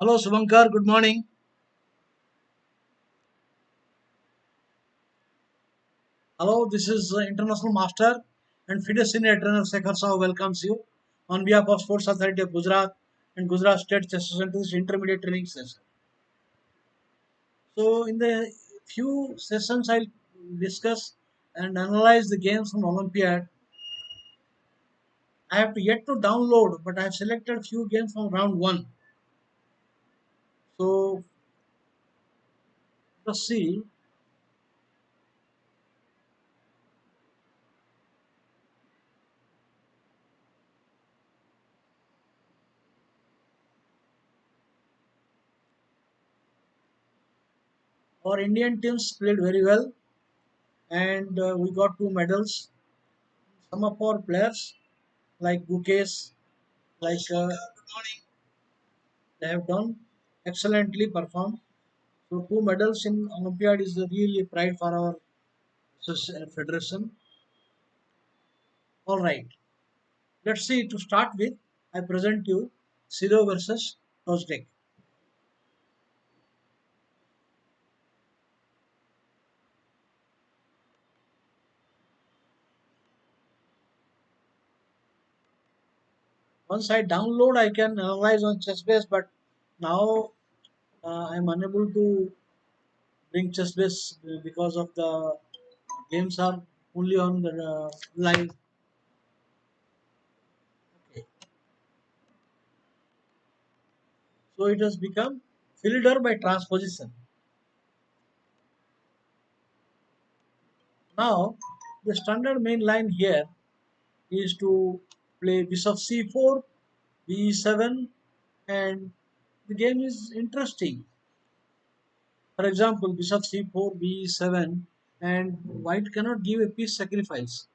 Hello, Subankar. Good morning. Hello, this is International Master and Fitness Senior Trainer Sekhar Sahu welcomes you on behalf of Sports Authority of Gujarat and Gujarat State Chess Center to this intermediate training session. So, in the few sessions, I'll discuss and analyze the games from Olympiad. I have to yet to download, but I have selected few games from round one. So, let's see. Our Indian teams played very well, and we got two medals. Some of our players like Gukesh, like they have done excellently performed. So two medals in Olympiad is really a pride for our federation. All right, let's see. To start with, I present you Siro versus Toztek. Once I download, I can analyze on chessbase, but now I'm unable to bring chessbase because of the games are only on the live. Okay. So it has become fielder by transposition. Now, the standard main line here is to play bishop c4, b7, and the game is interesting. For example, bishop c4, b7, and white cannot give a piece sacrifice.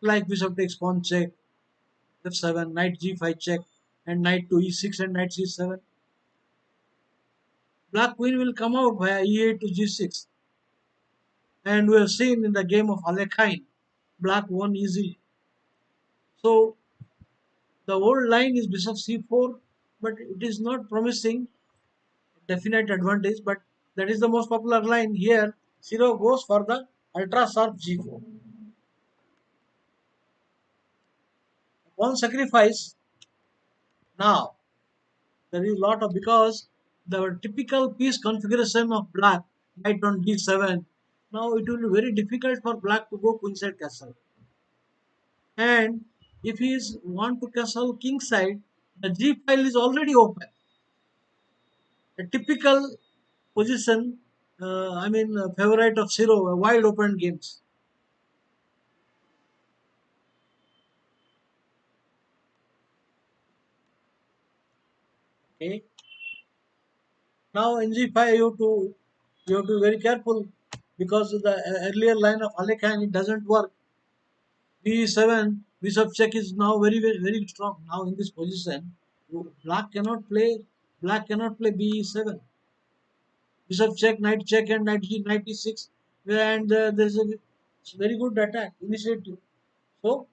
Like bishop takes pawn check, f7, knight g5 check, and knight to e6 and knight c7. Black queen will come out via e8 to g6. And we have seen in the game of Alekhine, black won easily. So the old line is bishop c4, but it is not promising definite advantage. But that is the most popular line here. Zero goes for the ultra sharp g4. One sacrifice. Now there is a lot of because the typical piece configuration of black knight on d7. Now it will be very difficult for black to go queenside castle. And if he is want to castle kingside, the g file is already open. A typical position, favorite of Zero, wide open games. Okay. Now in G5 you have to be very careful because the earlier line of Alekhine it doesn't work. B7 bishop check is now very strong. Now in this position, black cannot play B7. Bishop check, knight check, and knight G, knight E6, and there is a very good attack initiative. So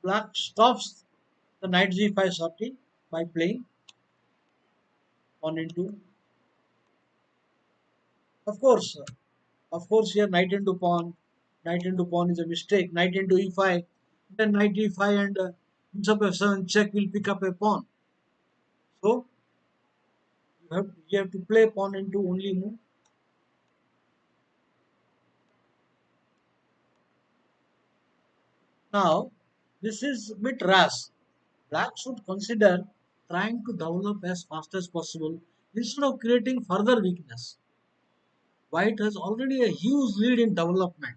black stops the knight G5 sortie by playing pawn into. Of course, here knight into pawn is a mistake. Knight into e5, then knight e5 and bishop f7 check will pick up a pawn. So you have to play pawn into only move. Now this is a bit rash. Black should consider trying to develop as fast as possible instead of creating further weakness. White has already a huge lead in development,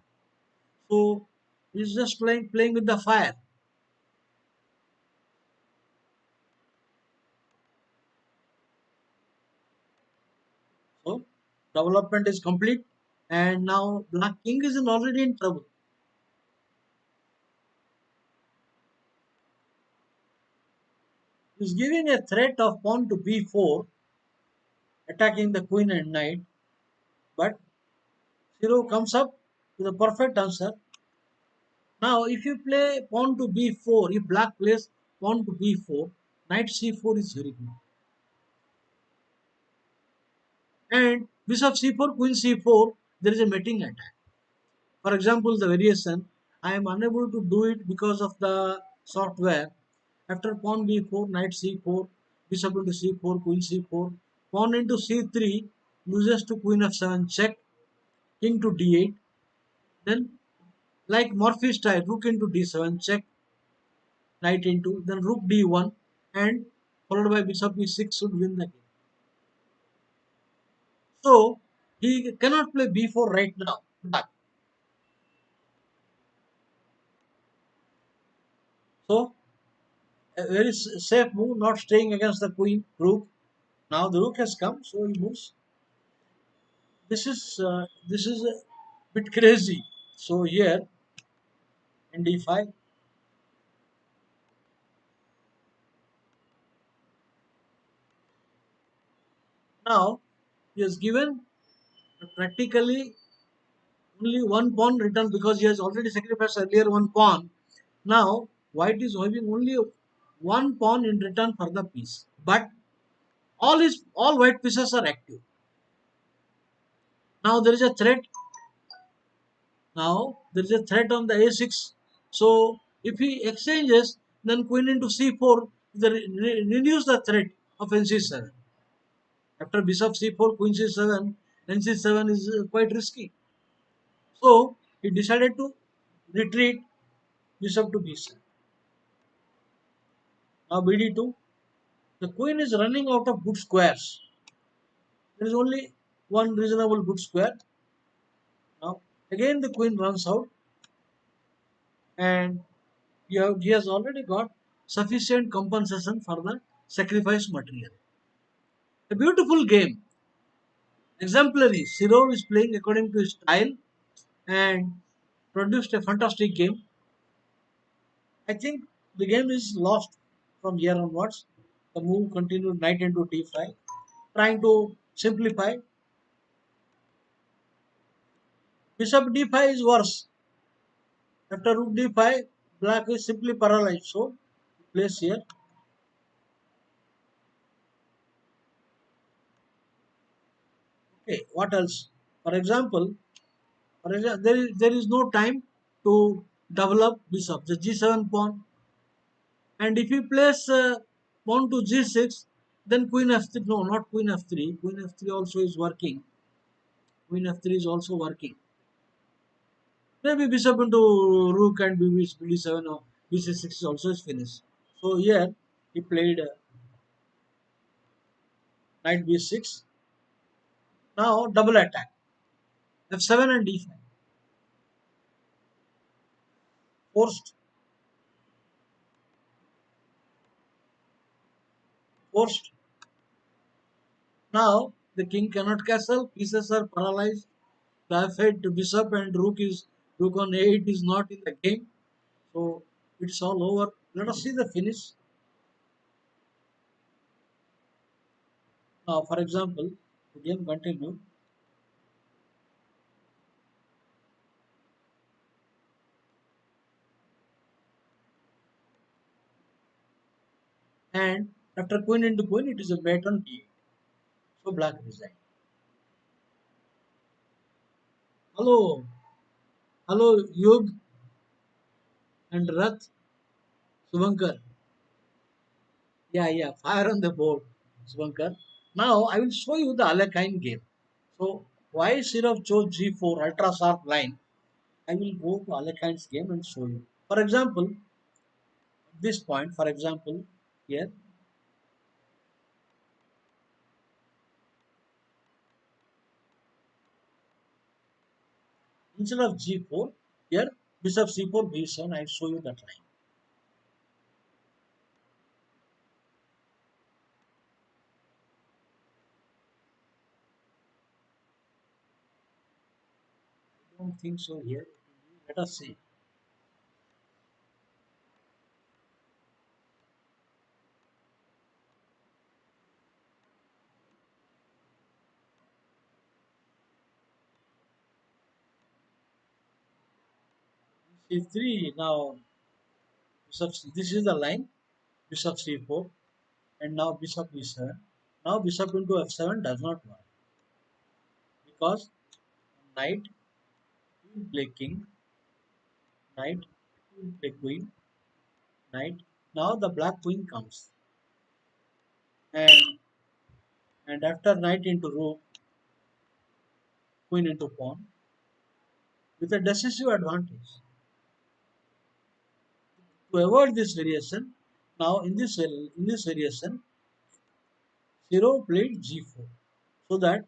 so he's just playing with the fire. So development is complete, and now Black King is already in trouble. He's giving a threat of pawn to b4, attacking the queen and knight, but Zero comes up with a perfect answer. Now, if you play pawn to b4, if Black plays pawn to b4, knight c4 is very good. And bishop c4, queen c4, there is a mating attack. For example, the variation, I am unable to do it because of the software. After pawn b4, knight c4, bishop into c4, queen c4, pawn into c3, loses to queen f7 check, king to d8, then like Morphy style, rook into d7 check, knight into, then rook d1, and followed by bishop e6 should win the game. So he cannot play b4 right now. But so a very safe move, not staying against the queen rook. Now the rook has come, so he moves. This is a bit crazy. So here in d5, now he has given practically only one pawn return because he has already sacrificed earlier one pawn. Now white is having only one pawn in return for the piece, but all white pieces are active. Now there is a threat. Now there is a threat on the a6. So if he exchanges, then queen into c4, reduce the threat of nc7. After bishop c4, queen c7, nc7 is quite risky. So he decided to retreat bishop to b7. Now bd2, the queen is running out of good squares. There is only one reasonable good square. Now again the queen runs out, and he has already got sufficient compensation for the sacrifice material. A beautiful game, exemplary. Sirov is playing according to his style and produced a fantastic game. I think the game is lost from here onwards. The move continued knight into d5, trying to simplify. Bishop d5 is worse. After rook d5, black is simply paralyzed. So, place here. Okay, what else? For example, there is no time to develop bishop. The g7 pawn, and if you place pawn to g6, then queen f3. No, not queen f3. Queen f3 also is working. Queen f3 is also working. Maybe bishop into rook and b7 or b6 also is finished. So here he played knight b6. Now double attack. f7 and d5. Forced. Forced. Now the king cannot castle. Pieces are paralyzed. The f8 bishop and rook on a8 is not in the game. So it's all over. Let us see the finish. Now, for example, the game continued, and after queen into queen, it is a bet on d8. So black resigned. Hello, hello, Yug and Rath, Subankar. Yeah, fire on the board, Subankar. Now I will show you the Alekhine game. So why Sirov chose g4 ultra sharp line? I will go to Alekhine's game and show you. For example, this point, for example, here, instead of g4, here bishop c4 b7. I will show you that line. I don't think so here. Let us see. c3 now. This is the line. Bishop c4, and now bishop e7. Now bishop into f7 does not work. because knight will play king, knight will play queen, knight. Now the black queen comes, and after knight into rook, queen into pawn, with a decisive advantage. To avoid this variation, now in this variation, Zero played g4, so that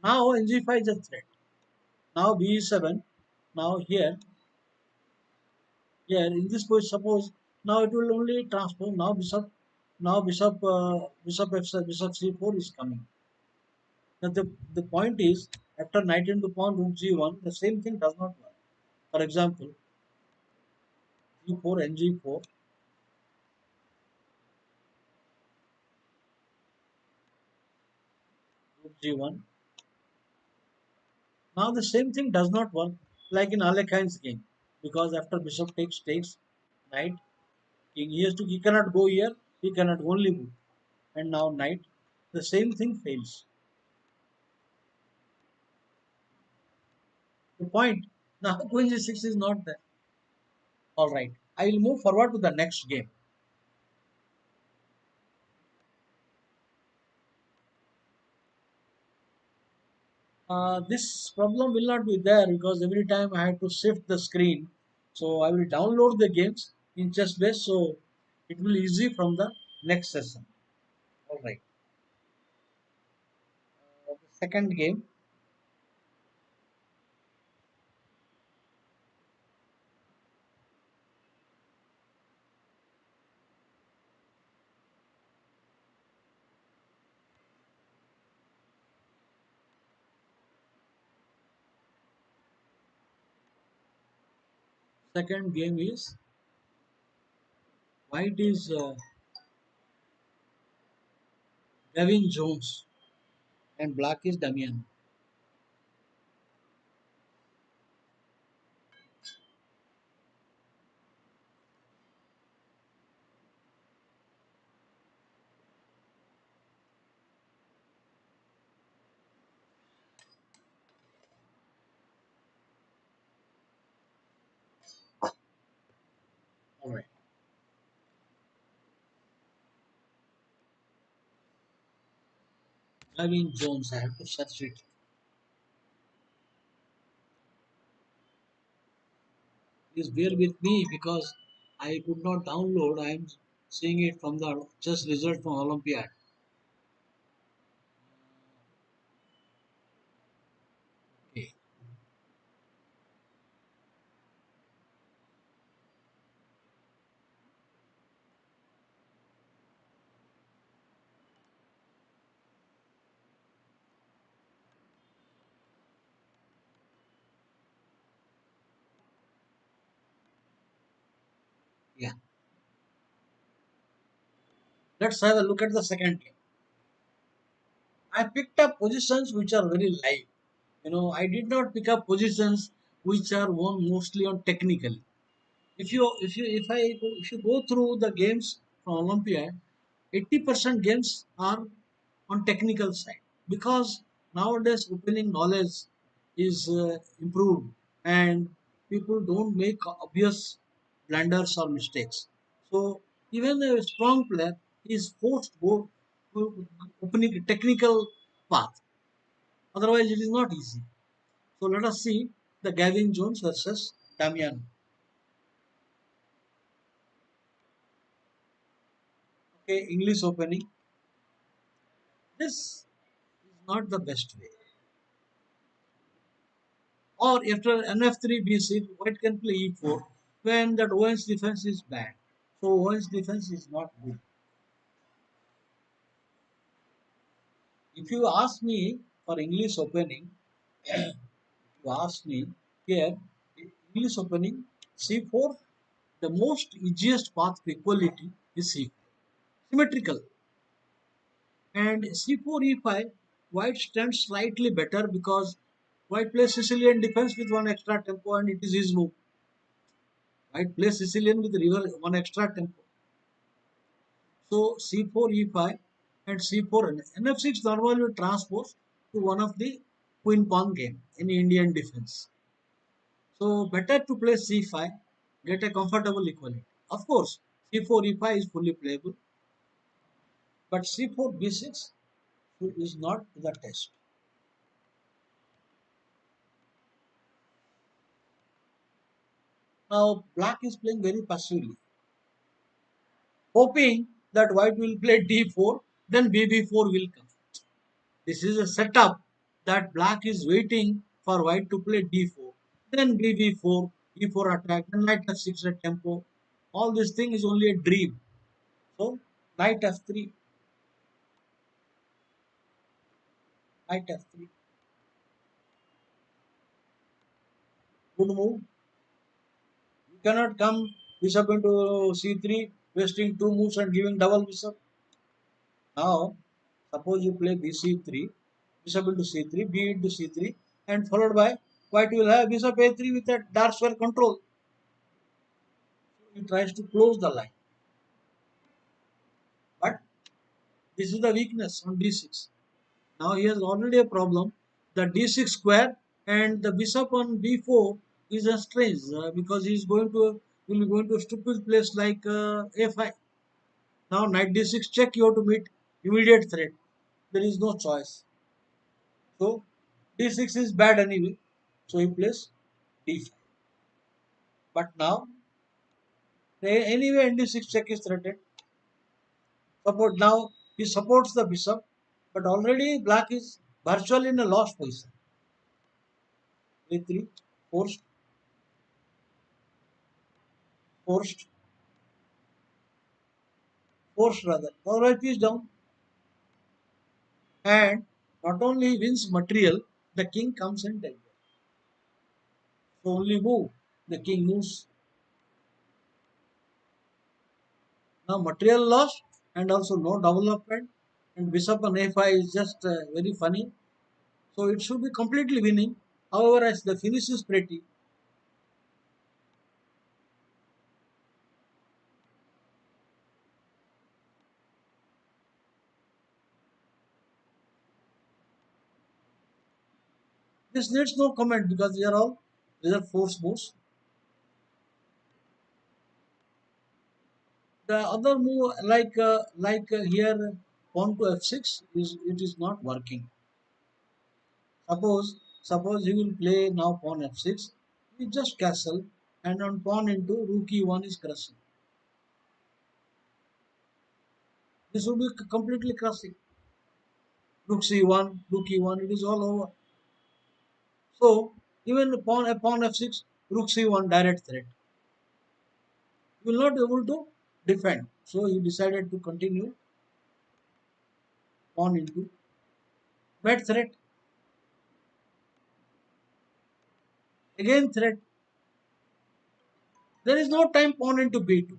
now in g5 is a threat. Now b7. Now here in this position, suppose now it will only transpose. Now bishop c4 is coming. Now the point is, after knight into pawn rook g1, the same thing does not work. For example, g4 and g4, rook g1. Now the same thing does not work like in Alekhine's game, because after bishop takes knight, king, he cannot go here, he cannot only move. And now knight, the same thing fails. The point, now queen g6 is not there. Alright, I will move forward to the next game. This problem will not be there because every time I have to shift the screen. So I will download the games in chess base, so it will easy from the next session. Alright, the second game. Second game is white is Gavin Jones and black is Damian. Alright, Gavin Jones, I have to search it. Please bear with me because I could not download. I am seeing it from the just result from Olympiad. Okay. Yeah. Let's have a look at the second game. I picked up positions which are very live. I did not pick up positions which are won mostly on technical. If you go through the games from Olympiad, 80% games are on technical side, because nowadays opening knowledge is improved, and people don't make obvious blunders or mistakes. So even a strong player is forced to go opening technical path. Otherwise, it is not easy. So let us see the Gavin Jones versus Damian. Okay, English opening. This is not the best way. Or after NF3 BC, white can play E4 when that Owen's defense is bad. So Owen's defense is not good. If you ask me for English opening, you ask me here, English opening C4, the most easiest path to equality is C4. Symmetrical. And C4 E5, white stands slightly better because white plays Sicilian defense with one extra tempo and it is his move. White plays Sicilian with river one extra tempo. So C4 E5 and C4 and NF6 normally will transpose to one of the queen pawn game in Indian defense. So better to play c5, get a comfortable equality. Of course, c4 e5 is fully playable, but c4 b6 is not the test. Now black is playing very passively, hoping that white will play d4, then bb4 will come. This is a setup that black is waiting for white to play d4, then bb4, e4 attack, then knight f6 at tempo. All this thing is only a dream. So knight f3, knight f3, good move. You cannot come bishop into c3, wasting two moves and giving double bishop. Now, suppose you play bc3, bishop into c3, b into c3, and followed by white will have bishop a3 with a dark square control. He tries to close the line, but this is the weakness on d6. Now he has already a problem. The d6 square and the bishop on b4 is a strange because he is going to will be going to a stupid place like a5. Now knight d6 check, you have to meet immediate threat. There is no choice. So d6 is bad anyway. So he plays d5. But now anyway d6 check is threatened. Support now he supports the bishop, but already black is virtually in a lost position. a3 forced, forced, forced rather. Now right is down, and not only wins material, the king comes in danger. So only move. The king moves. Now material lost and also no development, and bishop on a5 is just very funny. So it should be completely winning. However, as the finish is pretty, this needs no comment because these are force moves. The other move like here pawn to f6 is it is not working. Suppose he will play now pawn f6. We just castle and on pawn into rook e1 is crushing. This will be completely crushing. Rook c1, rook e1, it is all over. So even pawn f6, rook c1 direct threat. You will not be able to defend. So he decided to continue pawn into met threat. Again threat. There is no time pawn into b2.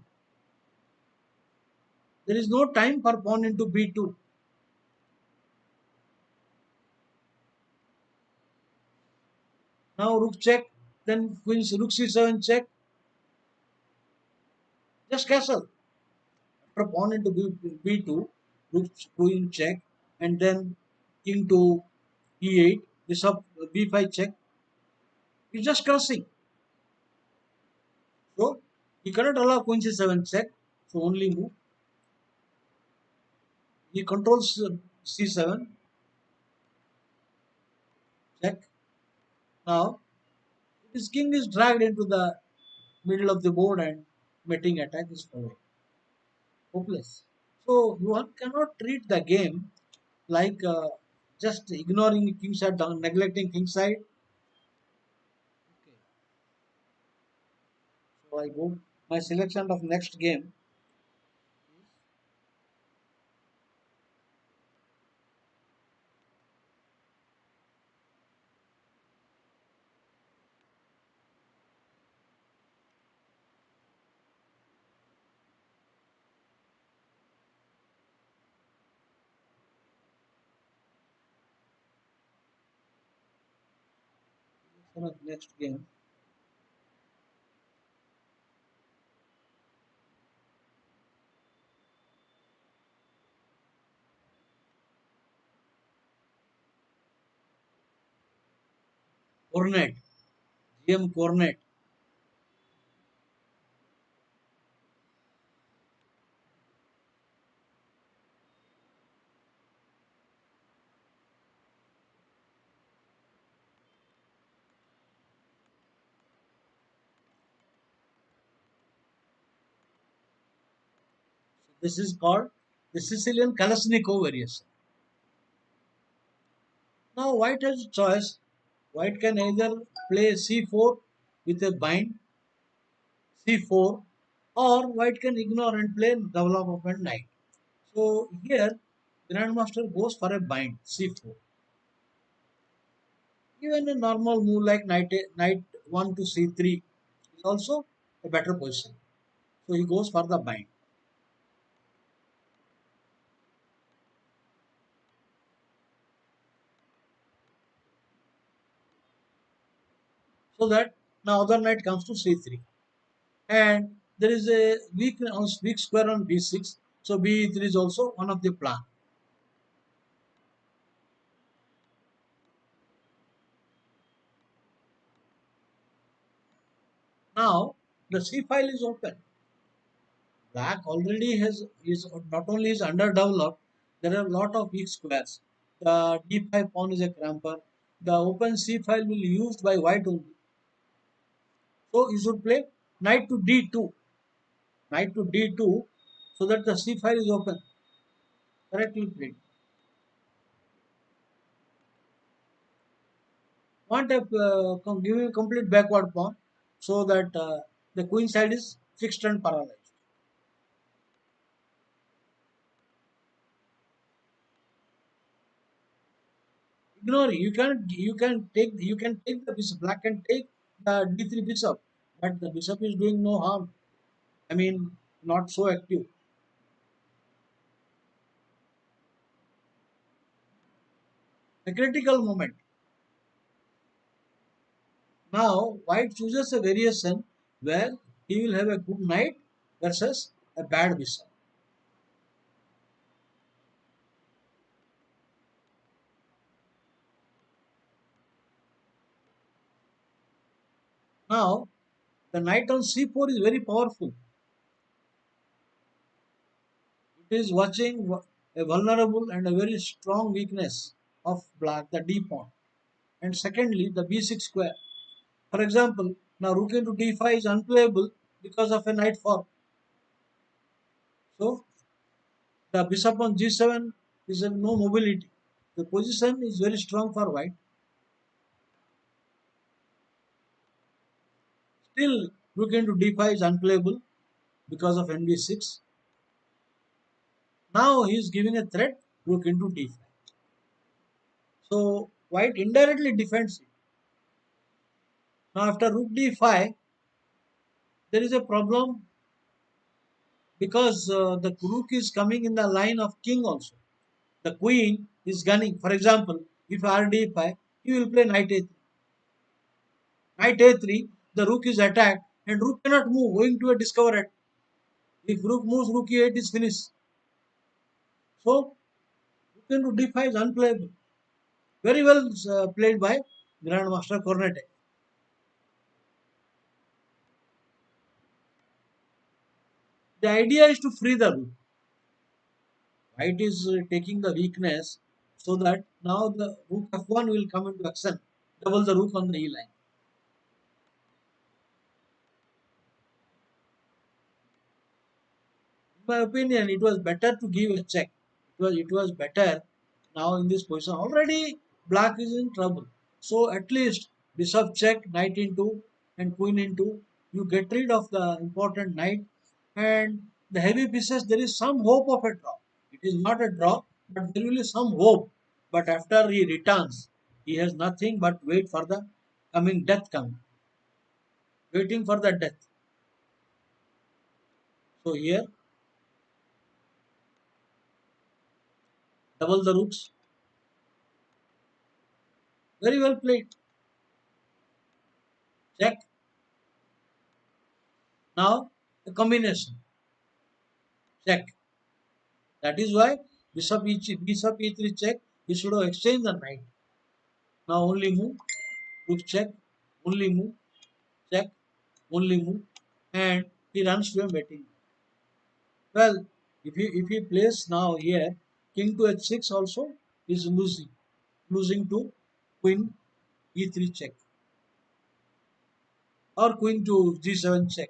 There is no time for pawn into b2. Now rook check, then queen rook c7 check, just castle. After pawn into b2, rook queen check, and then king to e8, bishop b5 check. It's just crossing. So he cannot allow queen c7 check. So only move. He controls c7 check. Now his king is dragged into the middle of the board and mating attack is followed. Hopeless. So one cannot treat the game like just ignoring king side down, neglecting king side. Okay. So I go my selection of next game next game. Cornet, GM Cornet. This is called the Sicilian Kalashnikov variation. Now white has a choice. White can either play c4 with a bind c4, or white can ignore and play double up of knight. So here grandmaster goes for a bind c4. Even a normal move like knight 1 to c3 is also a better position. So he goes for the bind. So that now other knight comes to c3. And there is a weak square on b6. So b3 is also one of the plan. Now the c file is open. Black already has is not only is underdeveloped, there are a lot of weak squares. The d5 pawn is a cramper. The open c file will be used by white only. So you should play knight to d2, knight to d2, so that the c file is open. Correctly played. Want a give a complete backward pawn, so that the queen side is fixed and paralyzed. Ignore, you can take the bishop. Black can take the d3 bishop, but the bishop is doing no harm. I mean, not so active. A critical moment. Now, white chooses a variation where he will have a good knight versus a bad bishop. Now, the knight on c4 is very powerful. It is watching a vulnerable and a very strong weakness of black, the d pawn. And secondly, the b6 square. For example, now rook into d5 is unplayable because of a knight fall. So the bishop on g7 is a no mobility. The position is very strong for white. Still, rook into d5 is unplayable because of nb6. Now he is giving a threat, rook into d5. So white indirectly defends it. Now after rook d5, there is a problem because the rook is coming in the line of king also. The queen is gunning. For example, if rd5, he will play knight a3. Knight a3, the rook is attacked and rook cannot move owing to a discover at. If rook moves, rook e8 is finished. So rook into d5 is unplayable. Very well played by Grandmaster Cornet. The idea is to free the rook. White is taking the weakness so that now the rook f1 will come into action. Double the rook on the e line. In my opinion, it was better to give a check. It was better now in this position. Already black is in trouble. So at least bishop check, knight into and queen into. You get rid of the important knight and the heavy pieces. There is some hope of a draw. It is not a draw, but there will be some hope. But after he returns, he has nothing but wait for the coming death coming. Waiting for the death. So here, double the rooks. Very well played. Check. Now the combination. Check. That is why bishop e3 check. He should have exchanged the knight. Now only move. Rook check, only move, check, only move, and he runs to a betting. Well, if he plays now here, king to h6 also is losing to queen e3 check or queen to g7 check.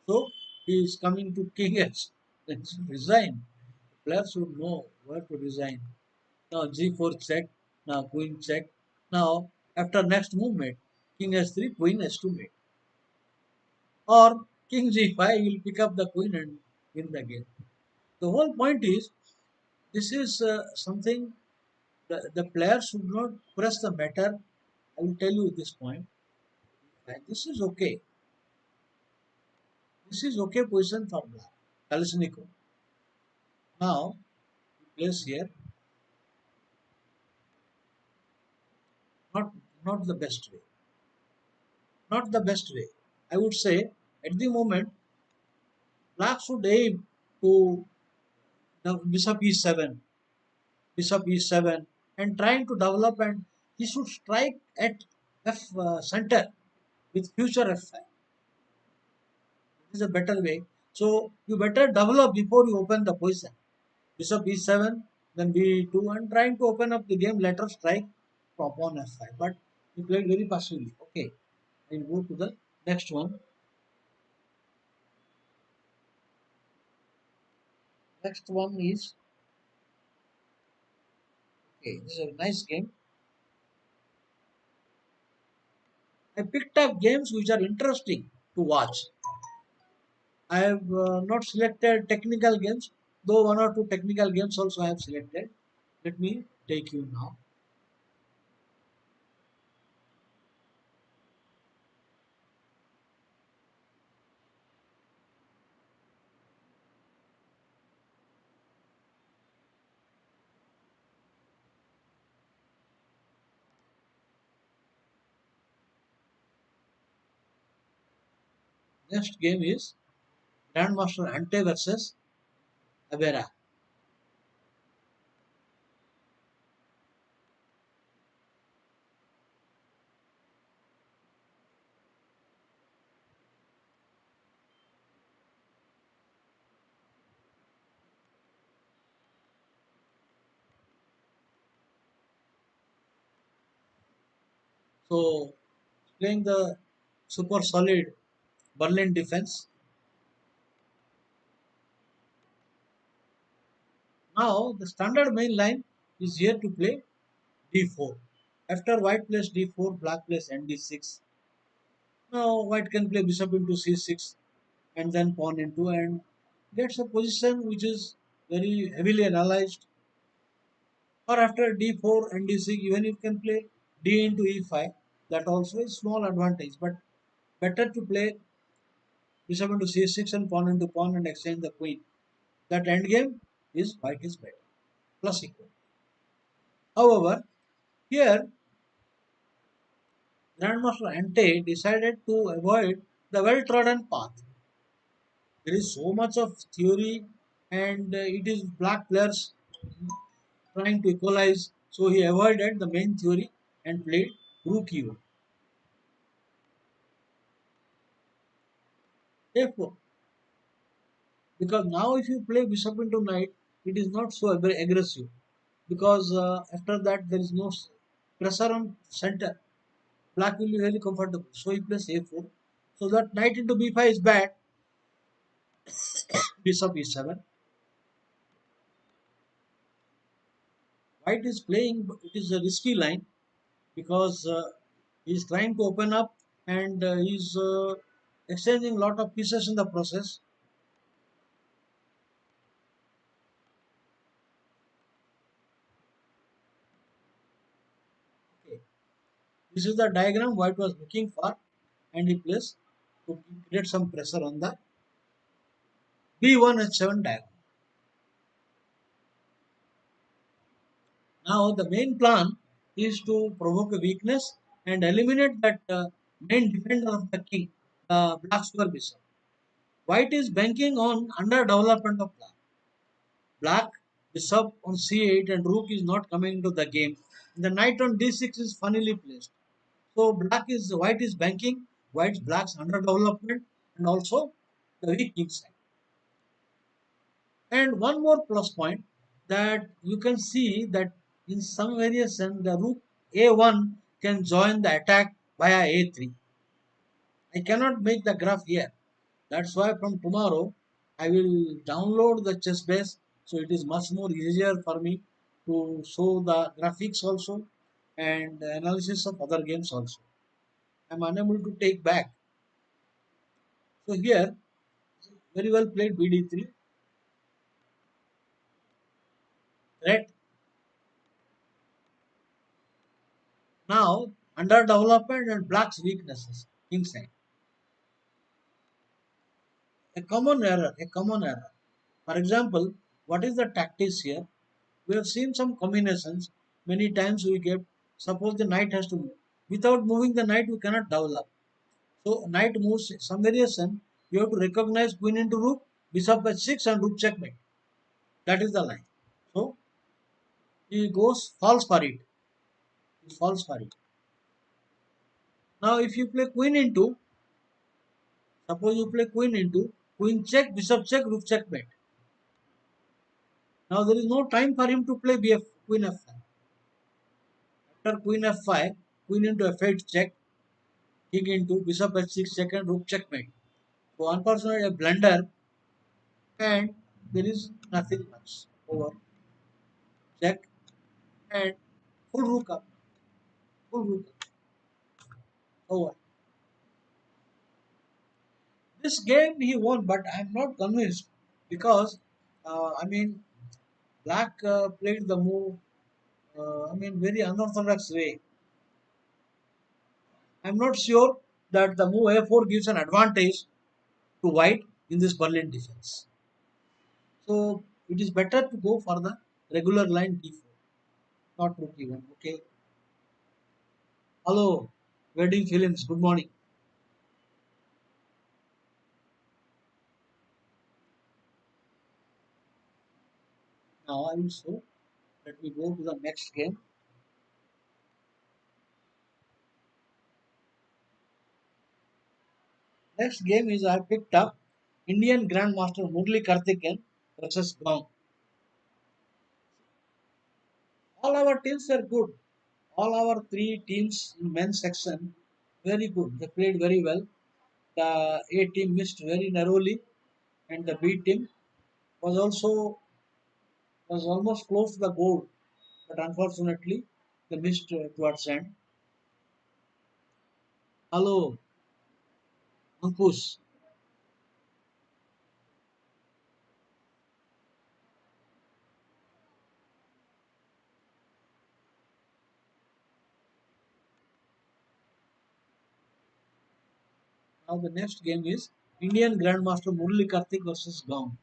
So he is coming to king h. Let's resign. Players should know where to resign. Now g4 check. Now queen check. Now after next movement, king h3, queen h2 mate. Or king g5 will pick up the queen and win the game. The whole point is this is something the player should not press the matter. I will tell you this point. And this is okay. This is okay position for black. Kalashnikov. Now place here. Not not the best way. Not the best way. I would say at the moment black should aim to the bishop e7, bishop e7, and trying to develop, and he should strike at f center with future f5. This is a better way. So you better develop before you open the position. Bishop e7, then b2, and trying to open up the game. Later strike pawn f5. But he played very passively. Okay, I will go to the next one. Next one is okay. This is a nice game. I picked up games which are interesting to watch. I have not selected technical games, though one or two technical games also I have selected. Let me take you now. Next game is Grandmaster Ante versus Avera. So playing the super solid Berlin defense. Now the standard main line is here to play d4. After white plays d4, black plays nd6. Now white can play bishop into c6 and then pawn into, and gets a position which is very heavily analyzed. Or after d4 and d6, even you can play d into e5. That also is small advantage, but better to play bishop into c6 and pawn into pawn and exchange the queen. That endgame is white is better, plus equal. However, here Grandmaster Ante decided to avoid the well-trodden path. There is so much of theory, and it is black players trying to equalize. So he avoided the main theory and played rook e1. Therefore, because now if you play bishop into knight, it is not so aggressive. Because after that there is no pressure on center. Black will be very comfortable. So he plays a4. So that knight into b5 is bad. Bishop e7. White is playing, it is a risky line because he is trying to open up, and he is exchanging lot of pieces in the process. Okay. This is the diagram White was looking for, and he plays to create some pressure on the b1 h7 diagram. Now the main plan is to provoke a weakness and eliminate that main defender of the king, the black square bishop. White is banking on underdevelopment of black. Black bishop on c8 and rook is not coming into the game. The knight on d6 is funnily placed. So white is banking, white's black's underdevelopment, and also the weak king side. And one more plus point that you can see that in some variation the rook a1 can join the attack via a3. I cannot make the graph here. That's why from tomorrow I will download the chess base, so it is much more easier for me to show the graphics also and the analysis of other games also. I'm unable to take back. So here, very well played bd3, right? Now, underdevelopment and black's weaknesses, king side. A common error. For example, what is the tactics here? We have seen some combinations. Many times we get, suppose the knight has to move. Without moving the knight, we cannot develop. So knight moves some variation. You have to recognize queen into rook, bishop h6 and rook checkmate. That is the line. So he goes false for it. He falls for it. Now if you play queen into, suppose you play queen into, queen check, bishop check, rook checkmate. Now there is no time for him to play bf, queen f5. After queen f5, queen into f8 check, king into bishop h6 check and rook checkmate. So unfortunately a blunder and there is nothing much over check and full rook up, full rook up, over. This game he won, but I'm not convinced because I mean black played the move. Very unorthodox way. I'm not sure that the move a4 gives an advantage to white in this Berlin defense. So it is better to go for the regular line d4, not rook e1. Okay. Hello, wedding feelings. Good morning. Now I will show. Let me go to the next game. Next game is I picked up Indian Grandmaster Murli Karthikeyan versus Gong. All our teams were good. All our three teams in men's section very good. They played very well. The A team missed very narrowly, and the B team was also was almost close to the goal, but unfortunately they missed towards the end. Hello, Ankush. Now the next game is Indian Grandmaster Murli Karthik versus Gong.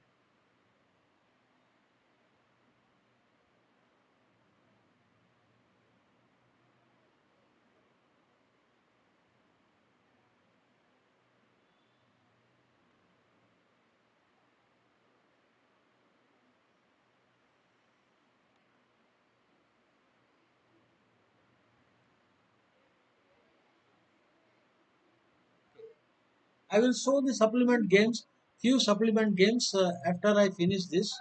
I will show the supplement games, few supplement games after I finish this.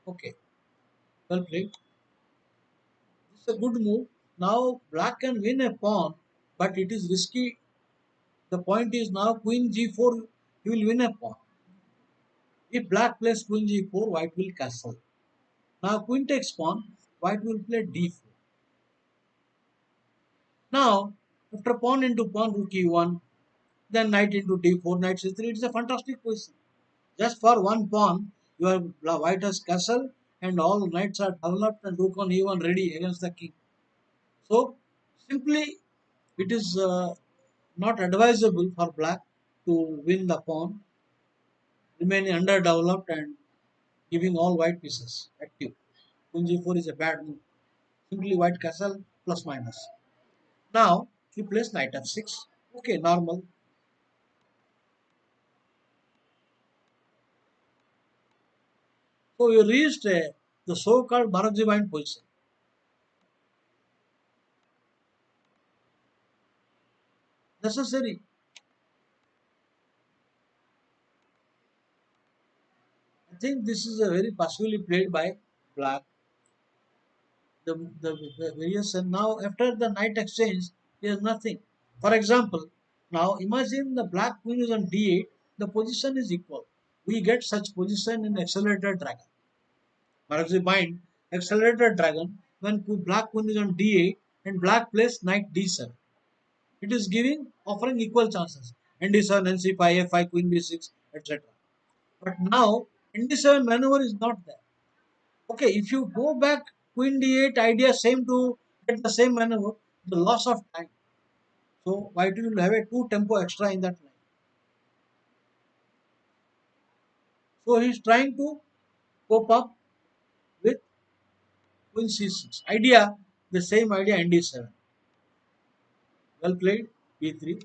Okay, well played. This is a good move. Now black can win a pawn, but it is risky. The point is now queen g4, he will win a pawn. If black plays queen g4, white will castle. Now queen takes pawn, white will play d4. Now, after pawn into pawn, rook e1, then knight into d4, knight c3, it's a fantastic position. Just for one pawn, your white has castle and all knights are developed and rook on e1 ready against the king. So, simply it is not advisable for black to win the pawn, remaining underdeveloped and giving all white pieces active. Queen g4 is a bad move. Simply white castle plus minus. Now he plays knight f6. Okay, normal. So you reached the so-called Bharatji position. Necessary. I think this is a very possibly played by black. The variation now after the knight exchange there is nothing. For example, now imagine the black queen is on d8, the position is equal. We get such position in accelerated dragon. Bharatji bind accelerated dragon when black queen is on d8 and black plays knight d7. It is giving offering equal chances. ND7, NC5, F5, Queen B6, etc. But now ND7 maneuver is not there. Okay, if you go back Queen D8 idea same to get the same maneuver, the loss of time. So White will have a two tempo extra in that line. So he's trying to cope up with Queen C6. Idea, the same idea ND7. Well played, B3.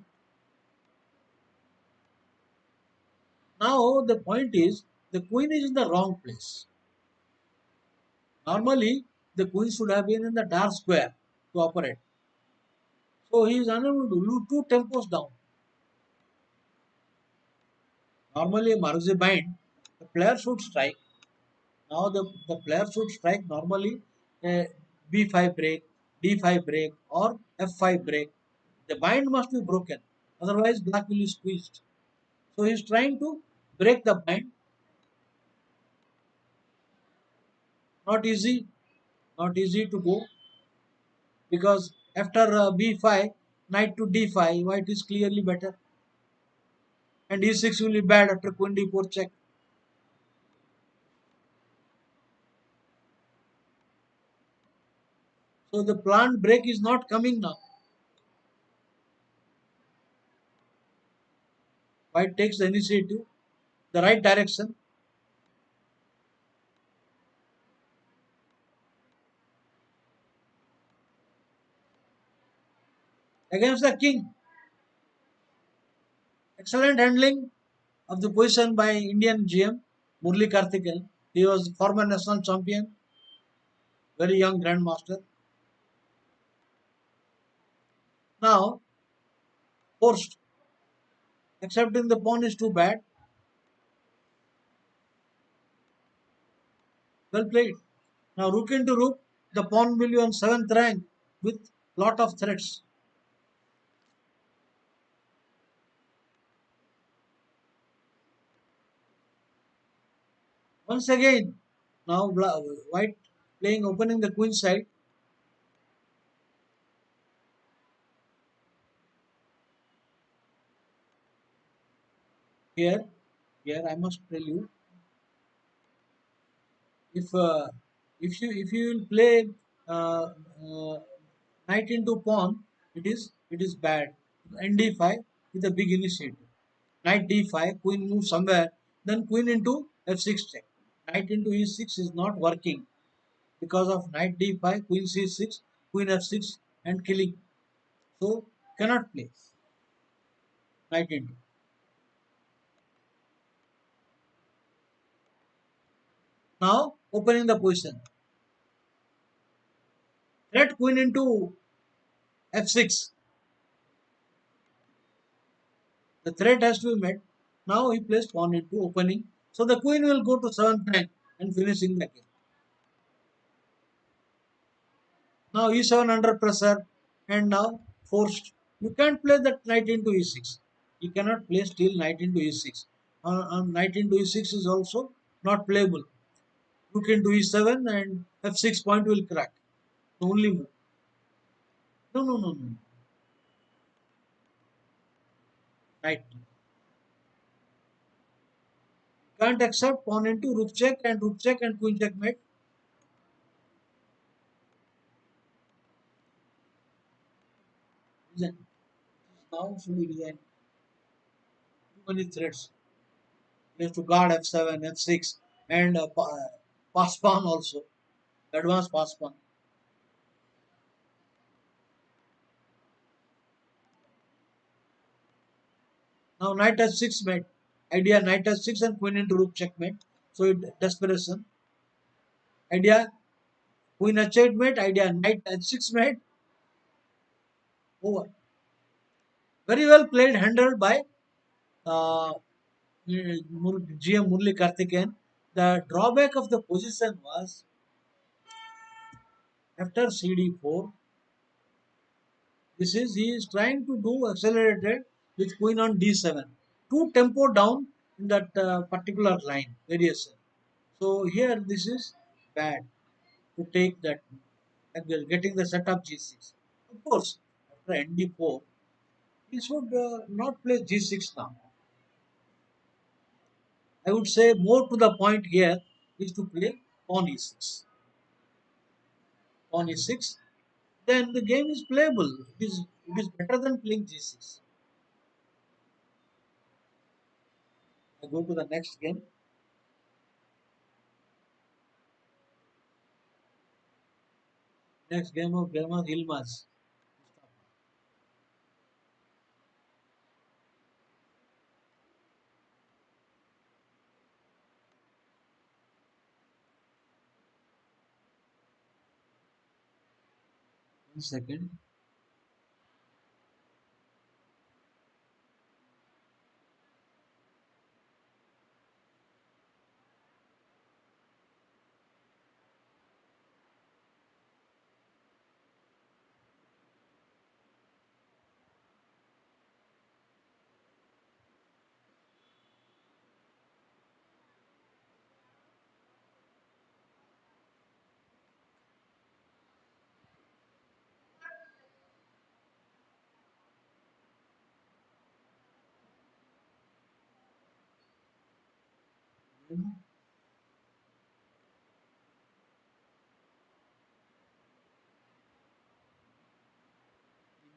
Now the point is the queen is in the wrong place. Normally, the queen should have been in the dark square to operate. So he is unable to do two tempos down. Normally, a Marzi bind, the player should strike. Now the player should strike normally a B5 break, D5 break, or F5 break. The bind must be broken. Otherwise, black will be squeezed. So he is trying to break the bind. Not easy, not easy to go because after B5, knight to D5, white is clearly better. And E6 will be bad after queen D4 check. So the planned break is not coming now. White takes the initiative, the right direction against the king. Excellent handling of the position by Indian GM Murli Karthikeyan. He was former national champion, very young grandmaster. Now forced, accepting the pawn is too bad. Well played. Now rook into rook, the pawn will be on seventh rank with lot of threats. Once again, now white playing opening the queen side. Here, here I must tell you, if if you will play uh, uh, knight into pawn, it is bad. ND5 with a big initiative. Knight D5, queen moves somewhere, then queen into F6 check. Knight into E6 is not working because of knight D5, queen C6, queen F6, and killing. So cannot play knight into. Now opening the position. Threat queen into F6. The threat has to be met. Now he plays pawn into opening. So the queen will go to seventh rank and finishing the game. Now E7 under pressure and now forced. You can't play that knight into E6. You cannot play still knight into E6. Knight into E6 is also not playable. Rook into E7 and F6 point will crack. The only move. No, no, no, no. Knight. Can't accept pawn into rook check and queen checkmate. Then now should be resign. Too many threats. He has to guard F7, F6, and pass pawn also. Advanced pass pawn. Now knight H6 mate. Idea knight H6 and queen into rook checkmate. So it desperation. Idea queen h8 mate, idea knight h6 mate, over. Very well played, handled by uh, GM Murli Karthikeyan. The drawback of the position was after CD4. This is he is trying to do accelerated with queen on d7. Two tempo down in that particular line variation. So here this is bad to take that getting the setup g6. Of course, after nd4, he should not play g6 now. I would say more to the point here is to play pawn e6. Pawn e6, then the game is playable. It is better than playing g6. I go to the next game. Next game of Ilmaz. 1 second.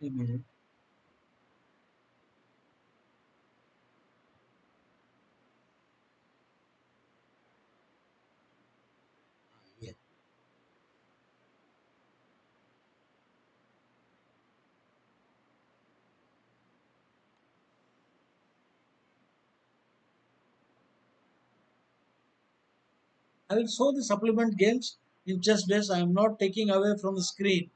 Give me a minute. Yeah. I will show the supplement games in chess days. I am not taking away from the screen.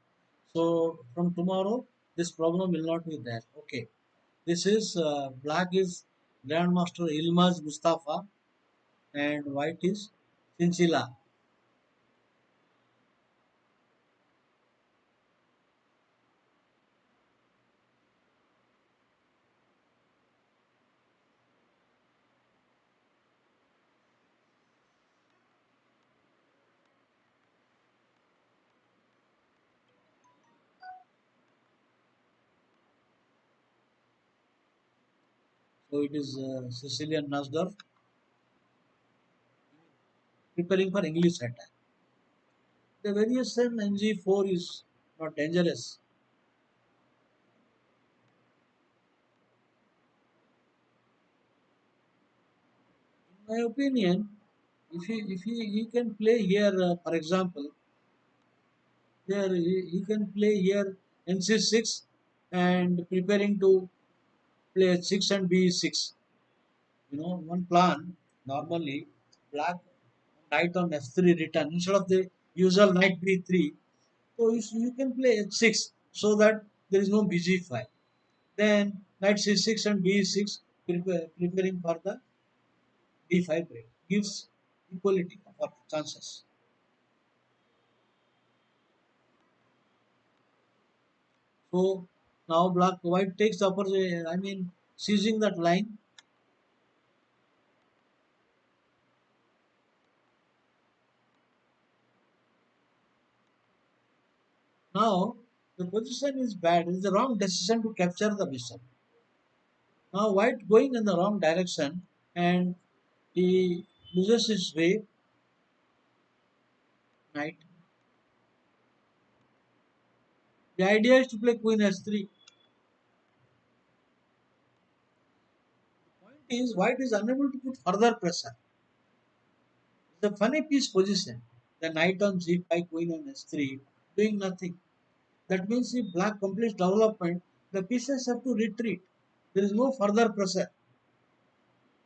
So from tomorrow, this problem will not be there. Okay. This is black is Grandmaster Ilmaz Mustafa and white is Chinchilla. So it is Sicilian Nasdaq preparing for English attack. The variation NG4 is not dangerous. In my opinion, if he can play here, for example, here he can play here NC6 and preparing to play H6 and B6. One plan normally black knight on F3 return instead of the usual knight B3. So you can play H6 so that there is no BG5. Then knight C6 and B6 preparing for the D5 break gives equality of chances. So now black white takes the upper. I mean seizing that line. Now the position is bad. It is the wrong decision to capture the bishop. Now white going in the wrong direction and he loses his way. Knight. The idea is to play queen h3. Point is white is unable to put further pressure. It's a funny piece position. The knight on g5, queen on h3, doing nothing. That means if black completes development, the pieces have to retreat. There is no further pressure.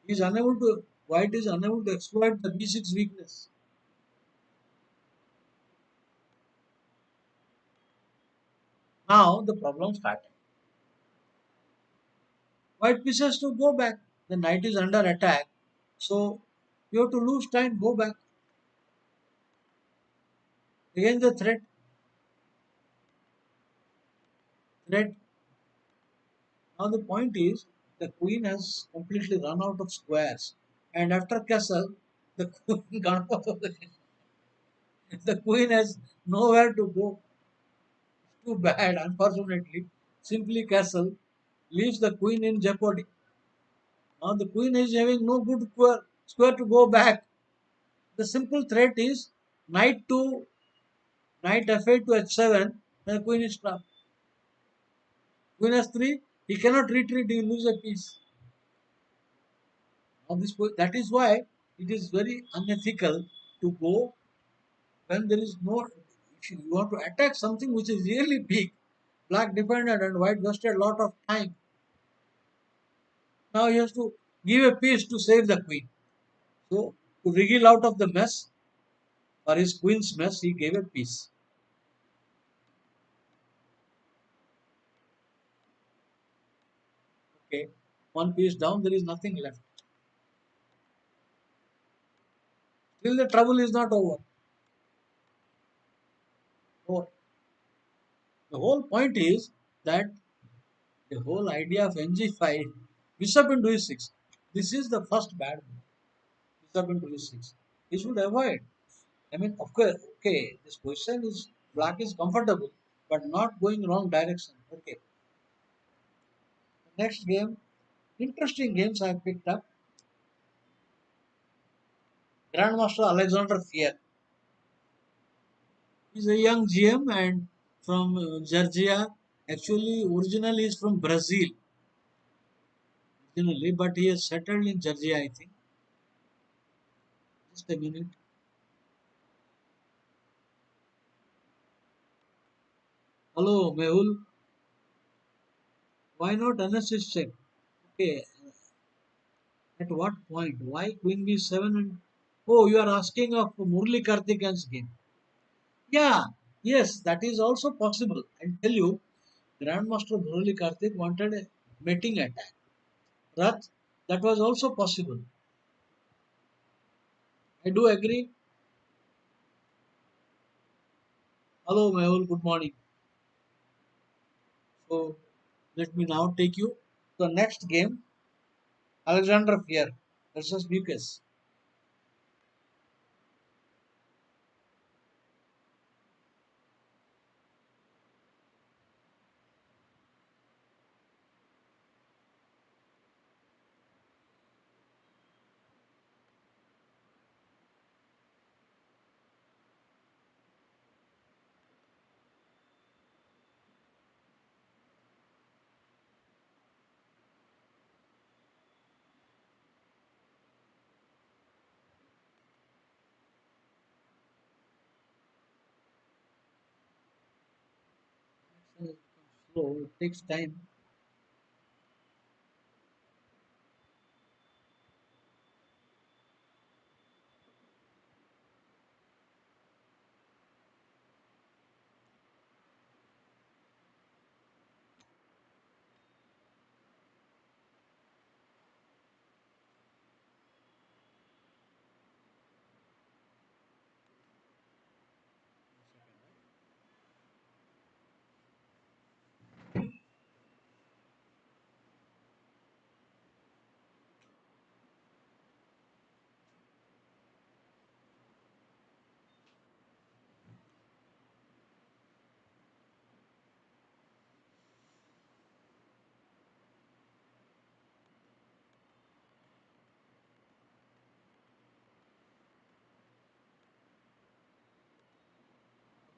He is unable to. White is unable to exploit the b6 weakness. Now the problem started. White pieces to go back. The knight is under attack. So you have to lose time, go back. Again the threat. Now the point is the queen has completely run out of squares. And after castle, the queen, the queen has nowhere to go. Too bad, unfortunately. Simply castle leaves the queen in jeopardy. Now the queen is having no good square to go back. The simple threat is knight f8 to h7. The queen is trapped. Queen s3. He cannot retreat. He will lose a piece. Now that is why it is very unethical to go when there is no. If you want to attack something which is really big, black defended and white wasted a lot of time. Now he has to give a piece to save the queen. So to wriggle out of the mess or his queen's mess, he gave a piece. Okay, one piece down, there is nothing left. Still, the trouble is not over. So the whole point is that the whole idea of ng5, bishop into e6. This is the first bad move. Bishop into e6. He should avoid. I mean, of course, okay, this position is black is comfortable, but not going wrong direction. Okay, next game, interesting games I picked up. Grandmaster Alexander Fier. He's a young GM and from Georgia. Actually, originally is from Brazil, originally, but he has settled in Georgia, I think. Just a minute. Hello, Mehul. Why not analysis check? Okay, at what point? Why Queen B7 and oh, you are asking of Murli Kartikan's game. Yeah, yes, that is also possible. I'll tell you, Grandmaster Murli Kartik wanted a mating attack. Rath, that was also possible. I do agree. Hello, Mehul. Good morning. So let me now take you to the next game, Alexander Fier versus Bucas. So it takes time.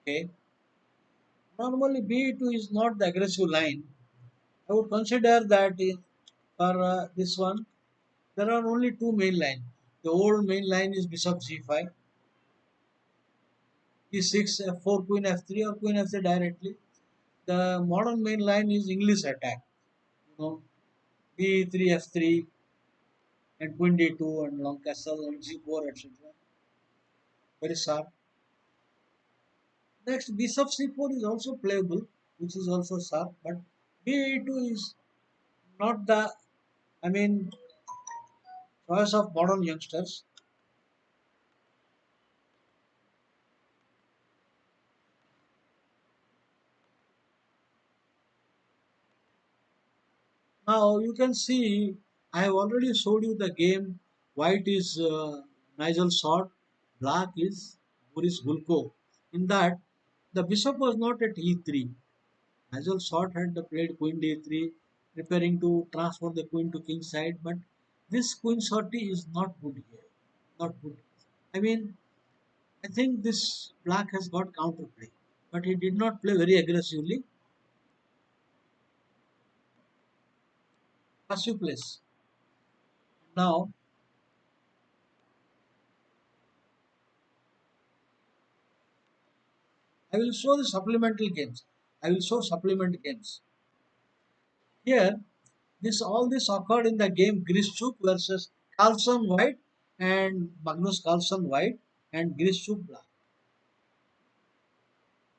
Okay. Normally B2 is not the aggressive line. I would consider that for this one, there are only two main lines. The old main line is Bishop G5, E6, F4, Queen F3, or Queen F3 directly. The modern main line is English attack. You know, B3, F3, and Queen D2, and long castle, and G4, etc. Very sharp. Next, Bishop C4 is also playable. which is also sharp. But B2 is not the, I mean, choice of modern youngsters. Now you can see I have already showed you the game. White is Nigel Short, black is Boris Gulko. In that, the bishop was not at e3. Nigel Short had played queen d3, preparing to transfer the queen to king side. But this queen sortie is not good here. Not good. I mean, I think this black has got counterplay, but he did not play very aggressively. Passive place. Now I will show the supplemental games. I will show supplement games. Here, this all this occurred in the game Grischuk versus Carlson White and Magnus Carlson White and Grischuk Black.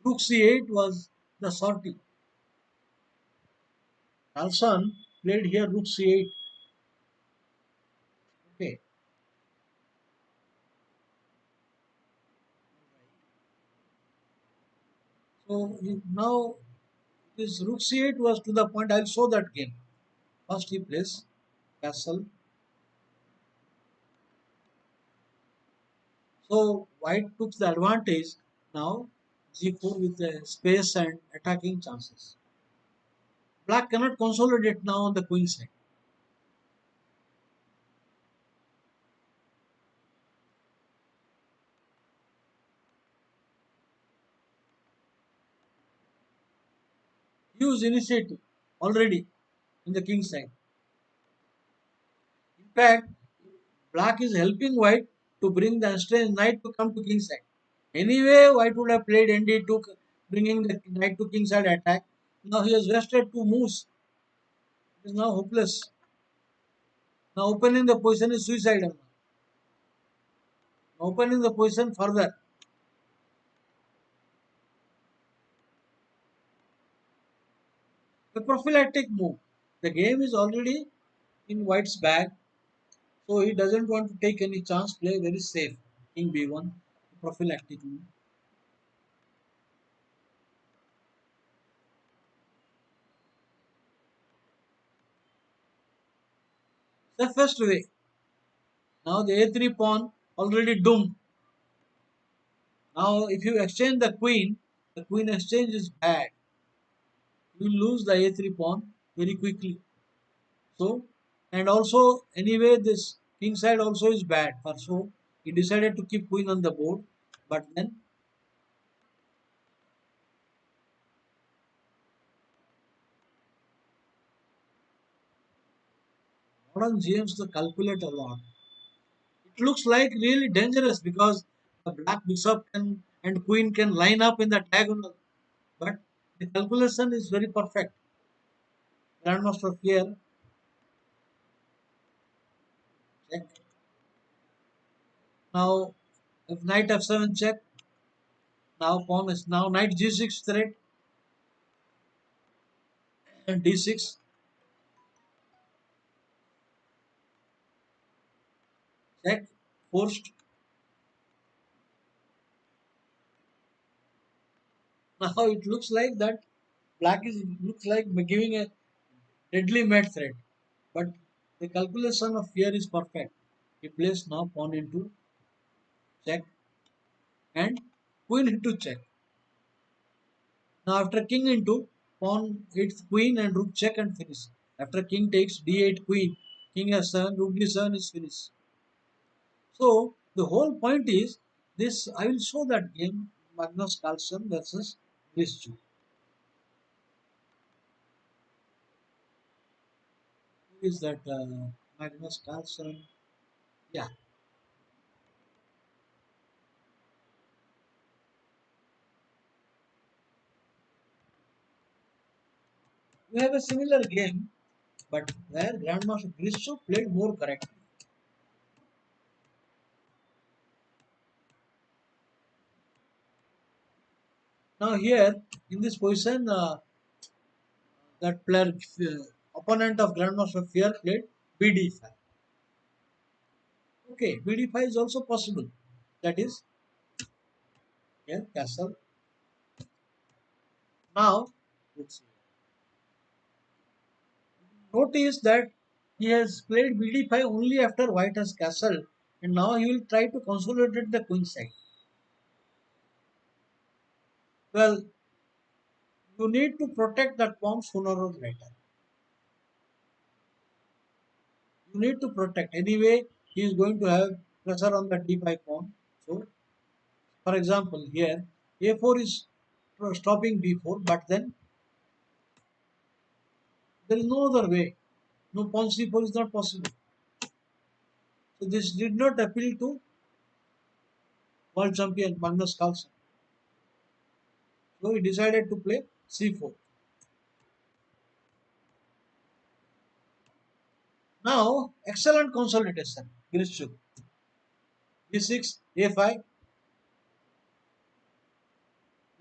Rook c8 was the sortie. Carlson played here Rook c8. Okay, so now this Rook c8 was to the point. I'll show that game. First he plays castle. So White took the advantage. Now g4 with the space and attacking chances. Black cannot consolidate now on the queen side. Use initiative already in the king side. In fact, black is helping white to bring the strange knight to come to king side. Anyway, white would have played nd2, bringing the knight to king side attack. Now he has wasted two moves. It is now hopeless. Now opening the position is suicidal. Opening the position further. The prophylactic move. The game is already in white's bag. So he doesn't want to take any chance, play very safe. King b1, prophylactic move. Safest way. Now the a3 pawn already doomed. Now if you exchange the queen exchange is bad. You lose the a3 pawn very quickly. So and also anyway this king side also is bad. So he decided to keep queen on the board. But then modern GMs to calculate a lot. It looks like really dangerous because the black bishop and queen can line up in the diagonal. But the calculation is very perfect. Grandmaster here, check. Now, if knight f7 check, now pawn is now knight g6 threat and d6 check forced. Now it looks like that black is looks like giving a deadly mate threat, but the calculation of here is perfect. He plays now pawn into check and queen into check. Now after king into pawn hits queen and rook check and finish. After king takes d8 queen, king f7, rook d7 is finished. So the whole point is this. I will show that game Magnus Carlsen versus Lischu. Who is that Magnus Carlsen? Yeah, we have a similar game, but where Grandmaster Grishu played more correctly. Now here in this position, That player, opponent of Grandmaster Fear played BD5. Okay, BD5 is also possible. That is, here, castle. Now, let's see. Notice that he has played BD5 only after white has castle, and now he will try to consolidate the queen side. Well, you need to protect that pawn sooner or later. You need to protect. Anyway, he is going to have pressure on the d5 pawn. So, for example, here a4 is stopping b4, but then there is no other way. No pawn c4 is not possible. So this did not appeal to world champion Magnus Carlsen. So he decided to play c4. Now, excellent consolidation. Grishuk. b6, a5.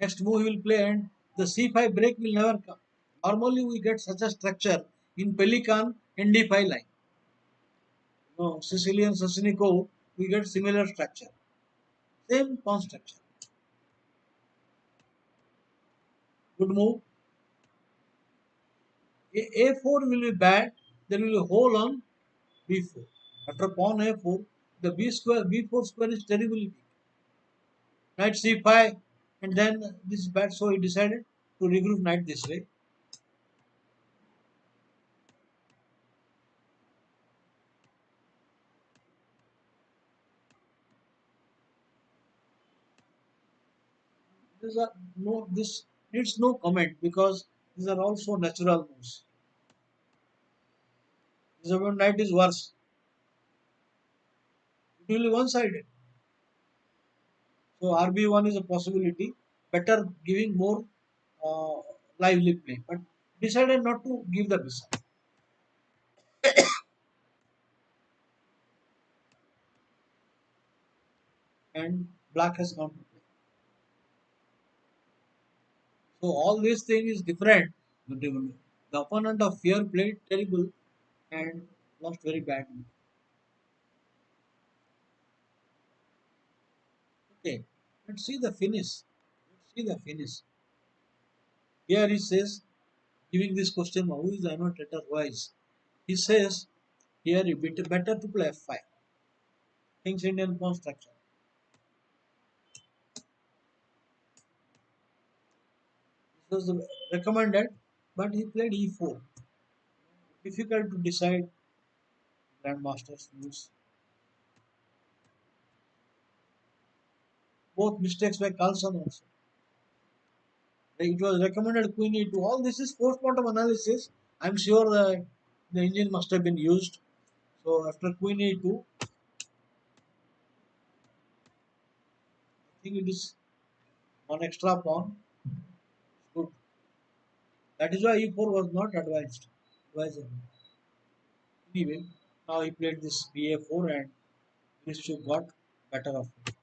Next move he will play, and the c5 break will never come. Normally we get such a structure in Pelican and d5 line. No, Sicilian Sassiniko, we get similar structure. Same pawn structure. Good move. A4 will be bad. There will be a hole on b4. After pawn a4, the b4 square is terribly weak. Knight c5, and then this is bad, so he decided to regroup knight this way. This needs no comment because these are also natural moves. This knight is worse. It will be one-sided. So RB1 is a possibility. Better giving more uh, lively play, but decided not to give the bishop. And black has gone to play. So all these thing is different. The opponent of fear played terrible and lost very badly. Okay, let's see the finish. Let's see the finish. Here he says, giving this question, who is the annotator wise? He says, here it better to play f5. Things Indian pawn structure. This was the recommended, but he played e4. Difficult to decide grandmaster's moves. Both mistakes by Carlson also. It was recommended queen e2. All this is post-mortem analysis. I'm sure the engine must have been used. So after queen e2, I think it is one extra pawn. Good. That is why e4 was not advisable. Anyway, now he played this ba4 and Grishuk got better of it.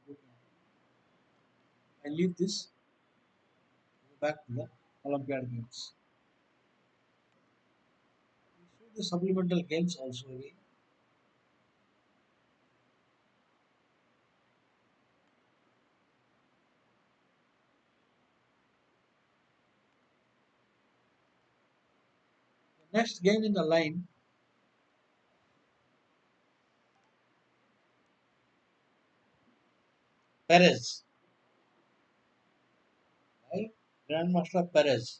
I leave this back to the Olympiad games. So the supplemental games also again. The next game in the line, Perez, right? Grandmaster Perez.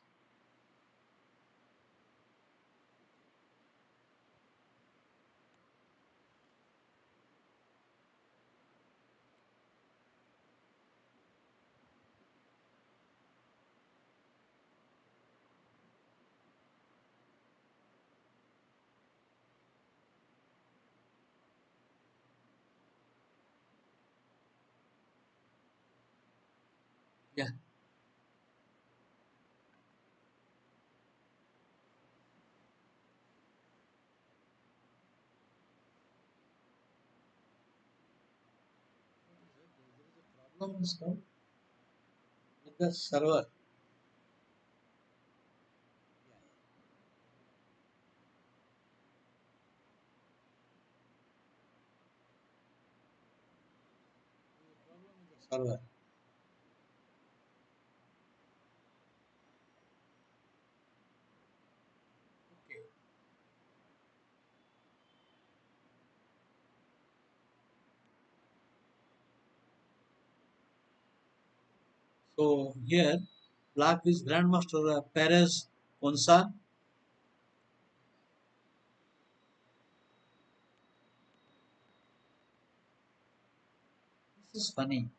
Yeah, problem is come with the server. server. Okay. So here, black is Grandmaster Perez Ponsa. This is funny.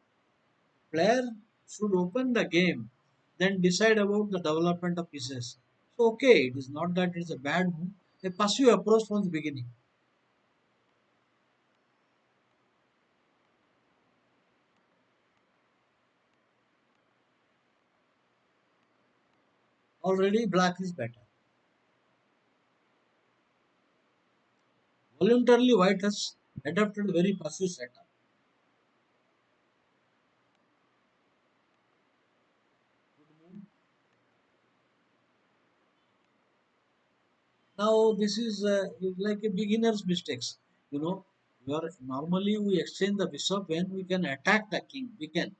Player should open the game, then decide about the development of pieces. So okay, it is not that it is a bad move. A passive approach from the beginning. Already black is better. Voluntarily white has adopted a very passive setup. Now this is like a beginner's mistakes. You know, normally we exchange the bishop when we can attack the king. We can,